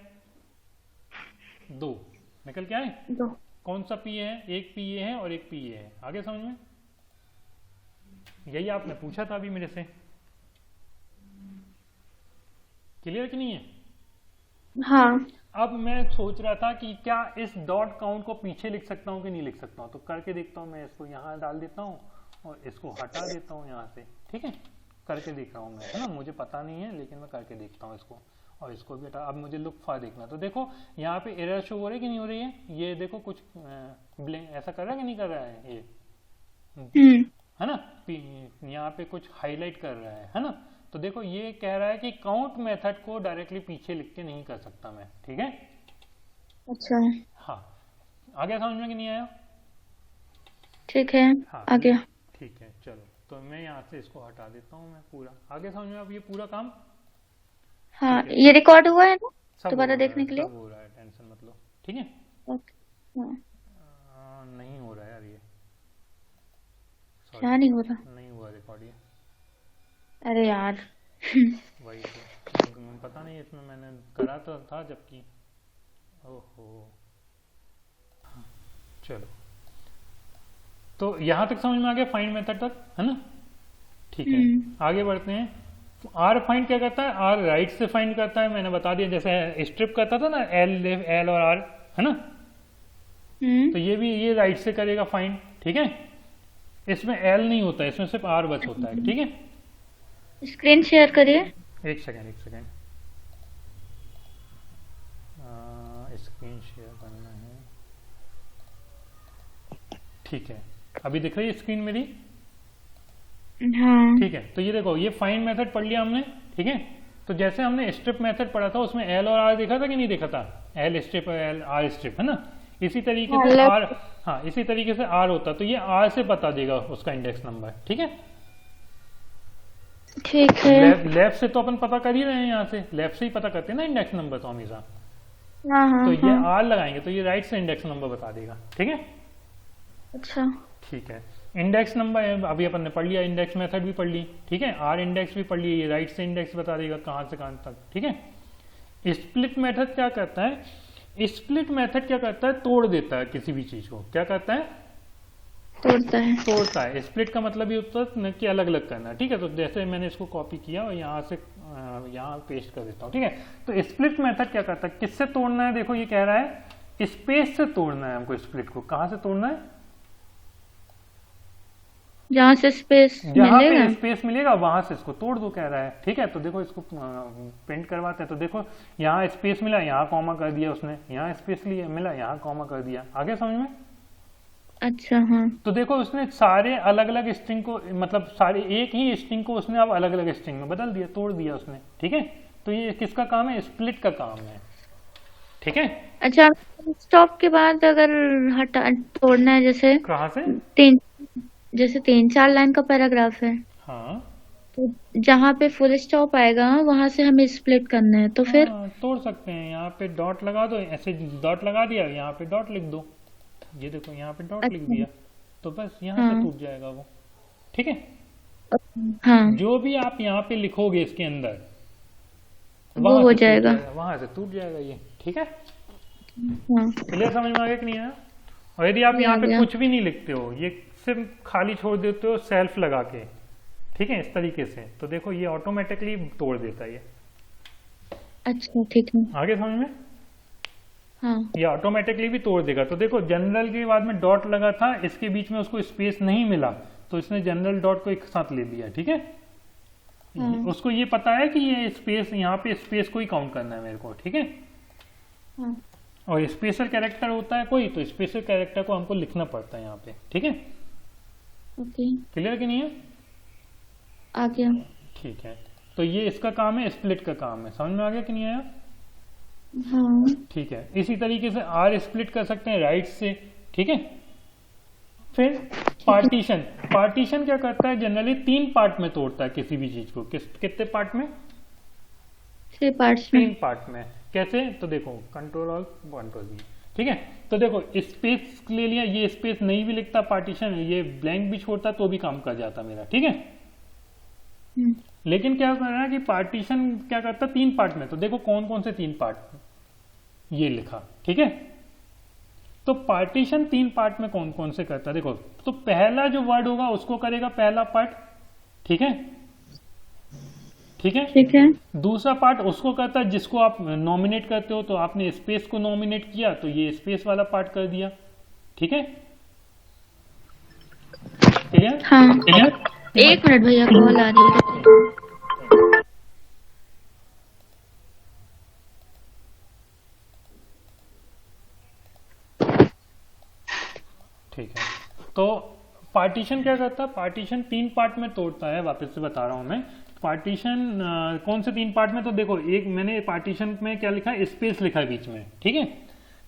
2 निकल के आए। कौन सा पी है, एक पी ये है और एक पी ये है। आगे समझ में, यही आपने पूछा था अभी मेरे से, क्लियर कि नहीं है। हाँ। अब मैं सोच रहा था कि क्या इस डॉट काउंट को पीछे लिख सकता हूँ कि नहीं लिख सकता हूँ। तो करके देखता हूँ, मैं इसको यहाँ डाल देता हूँ और इसको हटा देता हूँ यहाँ से, ठीक है। करके देख रहा हूँ मैं, है ना, मुझे पता नहीं है लेकिन मैं करके देखता हूँ इसको, और इसको भी हटा। अब मुझे लुक फॉर देखना। तो देखो यहाँ पे एरर शो हो रही है कि नहीं हो रही है, ये देखो कुछ ऐसा कर रहा है कि नहीं कर रहा है ये, है ना। यहाँ पे कुछ हाईलाइट कर रहा है ना। तो देखो ये कह रहा है कि काउंट मेथड को डायरेक्टली पीछे लिख के नहीं कर सकता मैं, ठीक है। अच्छा, हाँ, आगे समझ में कि नहीं आया, ठीक है। हाँ, आगे, ठीक है। चलो तो मैं यहाँ से इसको हटा देता हूँ मैं पूरा। आगे समझ में, अब ये पूरा काम, हाँ, ये रिकॉर्ड हुआ है ना दोबारा देखने के लिए, सब हो रहा है, टेंशन मत लो, ठीक है। नहीं हो रहा है यार ये, क्या नहीं हो रहा, नहीं हुआ रिकॉर्ड ये, अरे यार वही तो पता नहीं, इसमें मैंने करा तो था जबकि, ओहो। चलो तो यहाँ तक समझ में आ गया, फाइंड मेथड तक, है ना, ठीक है। आगे बढ़ते हैं। आर फाइंड क्या करता है, आर राइट से फाइंड करता है, मैंने बता दिया, जैसे स्ट्रिप करता था ना, एल और आर, है ना। तो ये भी ये राइट से करेगा फाइंड, ठीक है। इसमें एल नहीं होता है, इसमें सिर्फ आर बस होता है। ठीक है, स्क्रीन शेयर करिए। एक सेकेंड स्क्रीन शेयर करना है। ठीक है, अभी दिख रही है स्क्रीन मेरी? हाँ। ठीक है, तो ये देखो, ये फाइंड मेथड पढ़ लिया हमने। ठीक है, तो जैसे हमने स्ट्रिप मेथड पढ़ा था उसमें एल और आर देखा था कि नहीं देखा था? एल स्ट्रिप और एल आर स्ट्रिप, है ना? इसी तरीके से हाँ, आर, हाँ इसी तरीके से आर होता, तो ये आर से बता देगा उसका इंडेक्स नंबर। ठीक है, ठीक है। लेफ्ट से तो अपन पता कर ही रहे हैं, यहाँ से लेफ्ट से ही पता करते हैं ना इंडेक्स नंबर तो हमेशा। हाँ हाँ तो ये हाँ। आर लगाएंगे तो ये राइट से इंडेक्स नंबर बता देगा। ठीक है, अच्छा। ठीक है, इंडेक्स नंबर अभी अपन ने पढ़ लिया, इंडेक्स मेथड भी पढ़ ली। ठीक है, आर इंडेक्स भी पढ़ ली, ये राइट से इंडेक्स बता देगा कहाँ से कहाँ तक। ठीक है, स्प्लिट मेथड क्या करता है? स्प्लिट मेथड क्या करता है? तोड़ देता है किसी भी चीज को। क्या करता है? तोड़ता है। तोड़ता है। स्प्लिट का मतलब ये होता है कि अलग अलग करना। ठीक है, तो जैसे मैंने इसको कॉपी किया और यहाँ से यहाँ पेस्ट कर देता हूँ। ठीक है, तो स्प्लिट मेथड क्या करता है? किससे तोड़ना है? देखो ये कह रहा है स्पेस से तोड़ना है हमको स्प्लिट को। कहाँ से तोड़ना है? जहाँ से स्पेस जहाँ मिलेगा। पे स्पेस मिलेगा वहां से इसको तोड़ दो कह रहा है। ठीक है, तो देखो इसको प्रिंट करवाते हैं। तो देखो यहाँ स्पेस मिला, यहाँ कॉमा कर दिया उसने, यहाँ स्पेस लिया मिला, यहाँ कॉमा कर दिया। आगे समझ में? अच्छा हाँ। तो देखो उसने सारे अलग अलग स्ट्रिंग को, मतलब सारे एक ही स्ट्रिंग को उसने अब अलग अलग स्ट्रिंग में बदल दिया, तोड़ दिया उसने। ठीक है, तो ये किसका काम है? स्प्लिट का काम है। ठीक है, अच्छा, स्टॉप के बाद अगर हटा तोड़ना है, जैसे कहाँ से? तीन जैसे 3-4 लाइन का पैराग्राफ है, हाँ तो जहाँ पे फुल स्टॉप आएगा वहां से हमें स्प्लिट करना है, तो फिर हाँ, तोड़ सकते हैं। यहाँ पे डॉट लगा दो, ऐसे डॉट लगा दिया, यहाँ पे डॉट लिख दो। ये देखो यहाँ पे डॉट लिख अच्छा। दिया, तो बस यहाँ से हाँ टूट जाएगा वो। ठीक है, हाँ, जो भी आप यहाँ पे लिखोगे इसके अंदर वो वहां हो से टूट जाएगा। वहां से टूट जाएगा ये। ठीक है, हाँ, क्लियर? समझ में आ गया कि नहीं आया? और यदि आप ये यहाँ आ पे गया। कुछ भी नहीं लिखते हो, ये सिर्फ खाली छोड़ देते हो सेल्फ लगा के, ठीक है, इस तरीके से, तो देखो ये ऑटोमेटिकली तोड़ देता है ये। अच्छा ठीक है। आगे समझ में? हाँ ये ऑटोमेटिकली भी तोड़ देगा। तो देखो जनरल के बाद में डॉट लगा था, इसके बीच में उसको स्पेस नहीं मिला, तो इसने जनरल डॉट को एक साथ ले लिया। ठीक है, हाँ उसको ये पता है कि ये स्पेस, यहाँ पे स्पेस को ही काउंट करना है मेरे को। ठीक है, हाँ। और स्पेशल कैरेक्टर होता है कोई, तो स्पेशल कैरेक्टर को हमको लिखना पड़ता है यहाँ पे। ठीक है, ओके, क्लियर कि नहीं है? आ गया। ठीक है, तो ये इसका काम है, स्प्लिट का काम है। समझ में आ गया कि नहीं आया? हाँ ठीक है, इसी तरीके से आर स्प्लिट कर सकते हैं राइट से। ठीक है, फिर पार्टीशन। पार्टीशन क्या करता है? जनरली 3 पार्ट में तोड़ता है किसी भी चीज को। कितने पार्ट में? 3 पार्ट्स में। 3 पार्ट में। कैसे? तो देखो कंट्रोल ऑल कंट्रोल V। ठीक है, तो देखो स्पेस ले लिया, ये स्पेस नहीं भी लिखता पार्टीशन, ये ब्लैंक भी छोड़ता तो भी काम कर जाता मेरा। ठीक है, लेकिन क्या कर रहा है कि पार्टीशन क्या करता? 3 पार्ट में। तो देखो कौन कौन से 3 पार्ट ये लिखा। ठीक है, तो पार्टीशन 3 पार्ट में कौन कौन से करता है? देखो, तो पहला जो वर्ड होगा उसको करेगा पहला पार्ट। ठीक है, ठीक है, ठीक है। दूसरा पार्ट उसको करता है जिसको आप नॉमिनेट करते हो, तो आपने स्पेस को नॉमिनेट किया तो ये स्पेस वाला पार्ट कर दिया। ठीक है, क्लियर? हाँ, क्लियर? 1 मिनट भैया, कॉल आ रही है। ठीक है, तो पार्टीशन क्या करता है? पार्टीशन 3 पार्ट में तोड़ता है। वापस से बता रहा हूं मैं, पार्टीशन कौन से 3 पार्ट में? तो देखो, एक मैंने पार्टीशन में क्या लिखा है? स्पेस लिखा है बीच में। ठीक है,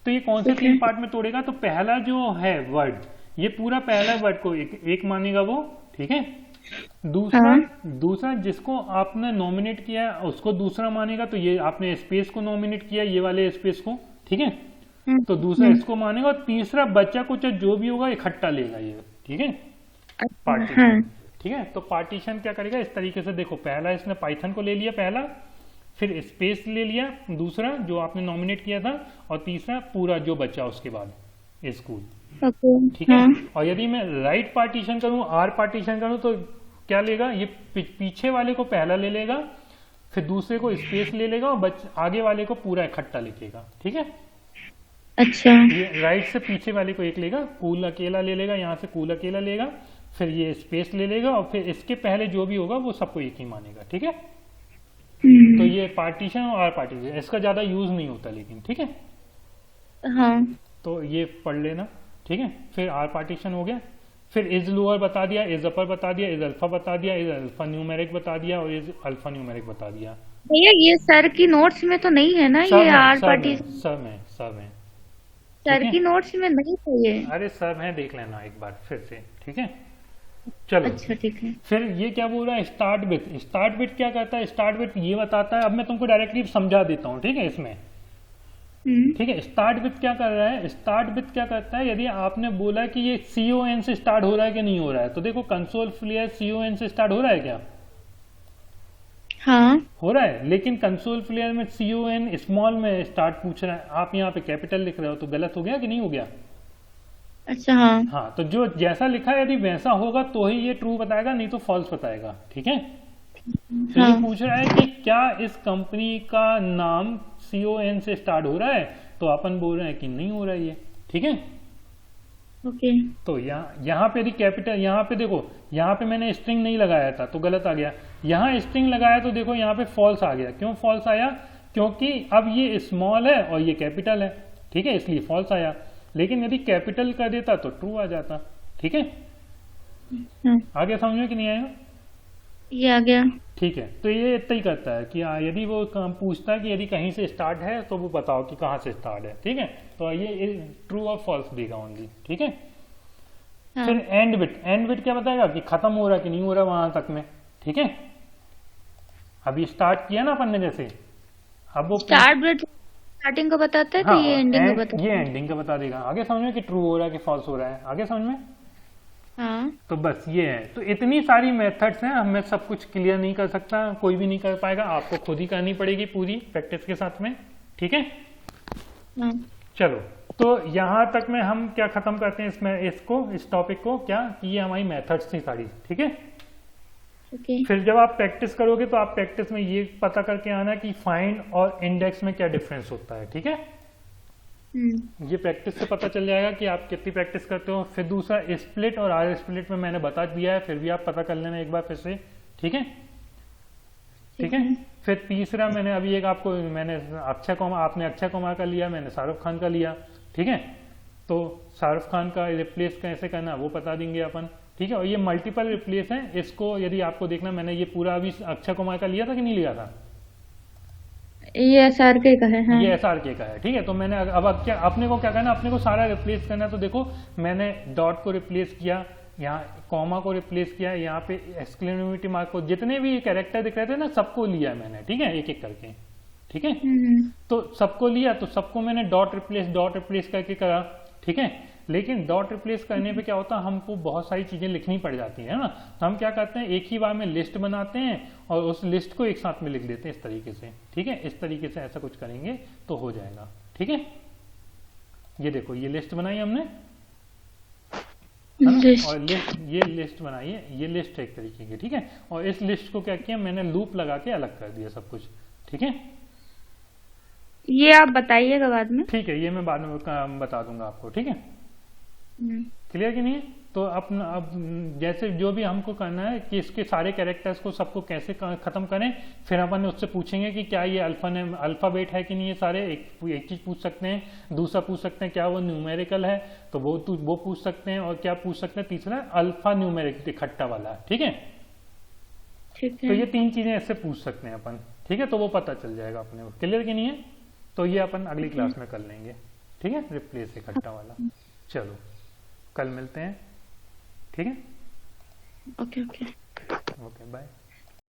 तो ये कौन से 3 पार्ट में तोड़ेगा? तो पहला जो है वर्ड, ये पूरा पहला वर्ड को एक मानेगा वो। ठीक है, दूसरा जिसको आपने नॉमिनेट किया है उसको दूसरा मानेगा, तो ये आपने स्पेस को नॉमिनेट किया, ये वाले स्पेस को। ठीक है, तो दूसरा इसको मानेगा, और तीसरा बच्चा कुछ जो भी होगा इकट्ठा लेगा ये। ठीक है, पार्टीशन। ठीक है, तो पार्टीशन क्या करेगा? इस तरीके से देखो, पहला इसने पाइथन को ले लिया पहला, फिर स्पेस ले लिया दूसरा जो आपने नॉमिनेट किया था, और तीसरा पूरा जो बचा उसके बाद स्कूल। ठीक है, और यदि मैं राइट पार्टीशन करूं, आर पार्टीशन करूं, तो क्या लेगा? ये पीछे वाले को पहला ले लेगा, फिर दूसरे को स्पेस ले लेगा, और आगे वाले को पूरा इकट्ठा लिखेगा। ठीक है, अच्छा। ये राइट से पीछे वाले को एक लेगा, कूल अकेला ले लेगा, यहाँ से कूल अकेला लेगा, फिर ये स्पेस ले लेगा और फिर इसके पहले जो भी होगा वो सबको एक ही मानेगा, ठीक है। तो ये पार्टीशन और आर पार्टीशन इसका ज्यादा यूज नहीं होता लेकिन, ठीक है। हाँ तो ये पढ़ लेना, ठीक है। फिर आर पार्टीशन हो गया, फिर इज लोअर बता दिया, इज अपर बता दिया, इज अल्फा बता दिया, इज अल्फा न्यूमेरिक बता दिया और इज अल्फा न्यूमेरिक बता दिया। भैया ये सर की नोट्स में तो नहीं है ना ये आर पार्टीशन? सब है सर ठीक है? की नोट्स में नहीं है ये? अरे सब है, देख लेना एक बार फिर से, ठीक है। चलो अच्छा ठीक है। फिर ये क्या बोल रहा है, स्टार्ट विथ। स्टार्ट विथ क्या करता है, स्टार्ट विथ ये बताता है, अब मैं तुमको डायरेक्टली समझा देता हूँ, ठीक है इसमें, ठीक है। स्टार्ट विथ क्या कर रहा है, स्टार्ट विथ क्या करता है, यदि आपने बोला कि ये CON से स्टार्ट हो रहा है कि नहीं हो रहा है, तो देखो कंसोल फ्लेयर CON से स्टार्ट हो रहा है क्या? हाँ हो रहा है, लेकिन कंसोल फ्लेयर में CON स्मॉल में स्टार्ट पूछ रहा है, आप यहाँ पे कैपिटल लिख रहे हो, तो गलत हो गया कि नहीं हो गया? अच्छा हाँ हाँ, तो जो जैसा लिखा है यदि वैसा होगा तो ही ये ट्रू बताएगा, नहीं तो फॉल्स बताएगा, ठीक है। तो ये पूछ रहा है कि क्या इस कंपनी का नाम CON से स्टार्ट हो रहा है, तो अपन बोल रहे हैं कि नहीं हो रहा है ये, ठीक है। ओके। तो यहाँ पे यदि कैपिटल, यहाँ पे देखो, यहाँ पे मैंने स्ट्रिंग नहीं लगाया था तो गलत आ गया, यहाँ स्ट्रिंग लगाया तो देखो यहाँ पे फॉल्स आ गया। क्यों फॉल्स आया? क्योंकि अब ये स्मॉल है और ये कैपिटल है, ठीक है, इसलिए फॉल्स आया। लेकिन यदि कैपिटल कर देता तो ट्रू आ जाता, ठीक है। आगे समझ में कि नहीं आया? ये आ गया। ठीक है, तो ये इतना ही करता है कि यदि वो पूछता है कि यदि कहीं से स्टार्ट है तो वो बताओ कि कहाँ से स्टार्ट है, ठीक है। तो ये ट्रू और फॉल्स देगा ओनली, ठीक है। फिर एंड बिट, एंड बिट क्या बताएगा कि खत्म हो रहा कि नहीं हो रहा वहां तक में, ठीक है। अभी स्टार्ट किया ना अपन ने जैसे, अब वो स्टार्ट बिट स्टार्टिंग को बताता है तो ये एंडिंग को बताता है। ये एंडिंग का बता देगा। आगे समझ में कि ट्रू हो रहा है कि फॉल्स हो रहा है, आगे समझ में। हाँ तो बस ये है, तो इतनी सारी मेथड्स हैं, मैं सब कुछ क्लियर नहीं कर सकता, कोई भी नहीं कर पाएगा, आपको खुद ही करनी पड़ेगी पूरी प्रैक्टिस के साथ में, ठीक है। चलो, तो यहाँ तक में हम क्या खत्म करते हैं इसमें, इसको, इस टॉपिक को, क्या कि ये हमारी मेथड्स थी सारी, ठीक है। फिर जब आप प्रैक्टिस करोगे तो आप प्रैक्टिस में ये पता करके आना कि फाइंड और इंडेक्स में क्या डिफरेंस होता है, ठीक है। ये प्रैक्टिस से पता चल जाएगा कि आप कितनी प्रैक्टिस करते हो। फिर दूसरा स्प्लिट और आर स्प्लिट में मैंने बता दिया है, फिर भी आप पता कर लेना एक बार फिर से, ठीक है, ठीक है। फिर तीसरा मैंने अभी एक आपको, मैंने अक्षय कुमार, आपने अक्षय कुमार का लिया, मैंने शाहरुख खान का लिया, ठीक है। तो शाहरुख खान का रिप्लेस कैसे करना वो बता देंगे अपन, ठीक है। और ये मल्टीपल रिप्लेस है, इसको यदि आपको देखना, मैंने ये पूरा अभी अक्षय कुमार का लिया था कि नहीं लिया था? ये SRK का है। हाँ। ये SRK का है, ठीक है। तो मैंने अब क्या अपने को क्या करना, अपने को सारा रिप्लेस करना है। तो देखो मैंने डॉट को रिप्लेस किया, यहाँ कॉमा को रिप्लेस किया, यहाँ पे एक्सक्लेमेटरी मार्क को, जितने भी कैरेक्टर दिख रहे थे ना सबको लिया मैंने, ठीक है, एक एक करके, ठीक है। तो सबको लिया, तो सबको मैंने डॉट रिप्लेस करके करा, ठीक है। लेकिन डॉट रिप्लेस करने पे क्या होता है, हमको बहुत सारी चीजें लिखनी पड़ जाती है ना, तो हम क्या करते हैं, एक ही बार में लिस्ट बनाते हैं और उस लिस्ट को एक साथ में लिख देते हैं इस तरीके से, ठीक है। इस तरीके से ऐसा कुछ करेंगे तो हो जाएगा, ठीक है। ये देखो ये लिस्ट बनाई हमने, और ये लिस्ट बनाई है, ये लिस्ट एक तरीके की, ठीक है। और इस लिस्ट को क्या किया मैंने, लूप लगा के अलग कर दिया सब कुछ, ठीक है। ये आप बताइएगा बाद में, ठीक है, ये मैं बाद में बता दूंगा आपको, ठीक है। क्लियर कि नहीं है? तो अब जैसे जो भी हमको करना है कि इसके सारे कैरेक्टर्स को सबको कैसे खत्म करें, फिर अपन उससे पूछेंगे कि क्या ये अल्फाबेट है कि नहीं, ये सारे एक चीज पूछ सकते हैं। दूसरा पूछ सकते हैं क्या वो न्यूमेरिकल है, तो वो पूछ सकते हैं। और क्या पूछ सकते हैं, तीसरा अल्फा न्यूमेरिक इकट्ठा वाला, ठीक है। तो ये 3 चीजें ऐसे पूछ सकते हैं अपन, ठीक है। तो वो पता चल जाएगा अपने को। क्लियर कि नहीं है? तो ये अपन अगली क्लास में कर लेंगे, ठीक है, रिप्लेस इकट्ठा वाला। चलो कल मिलते हैं, ठीक है। Okay okay bye.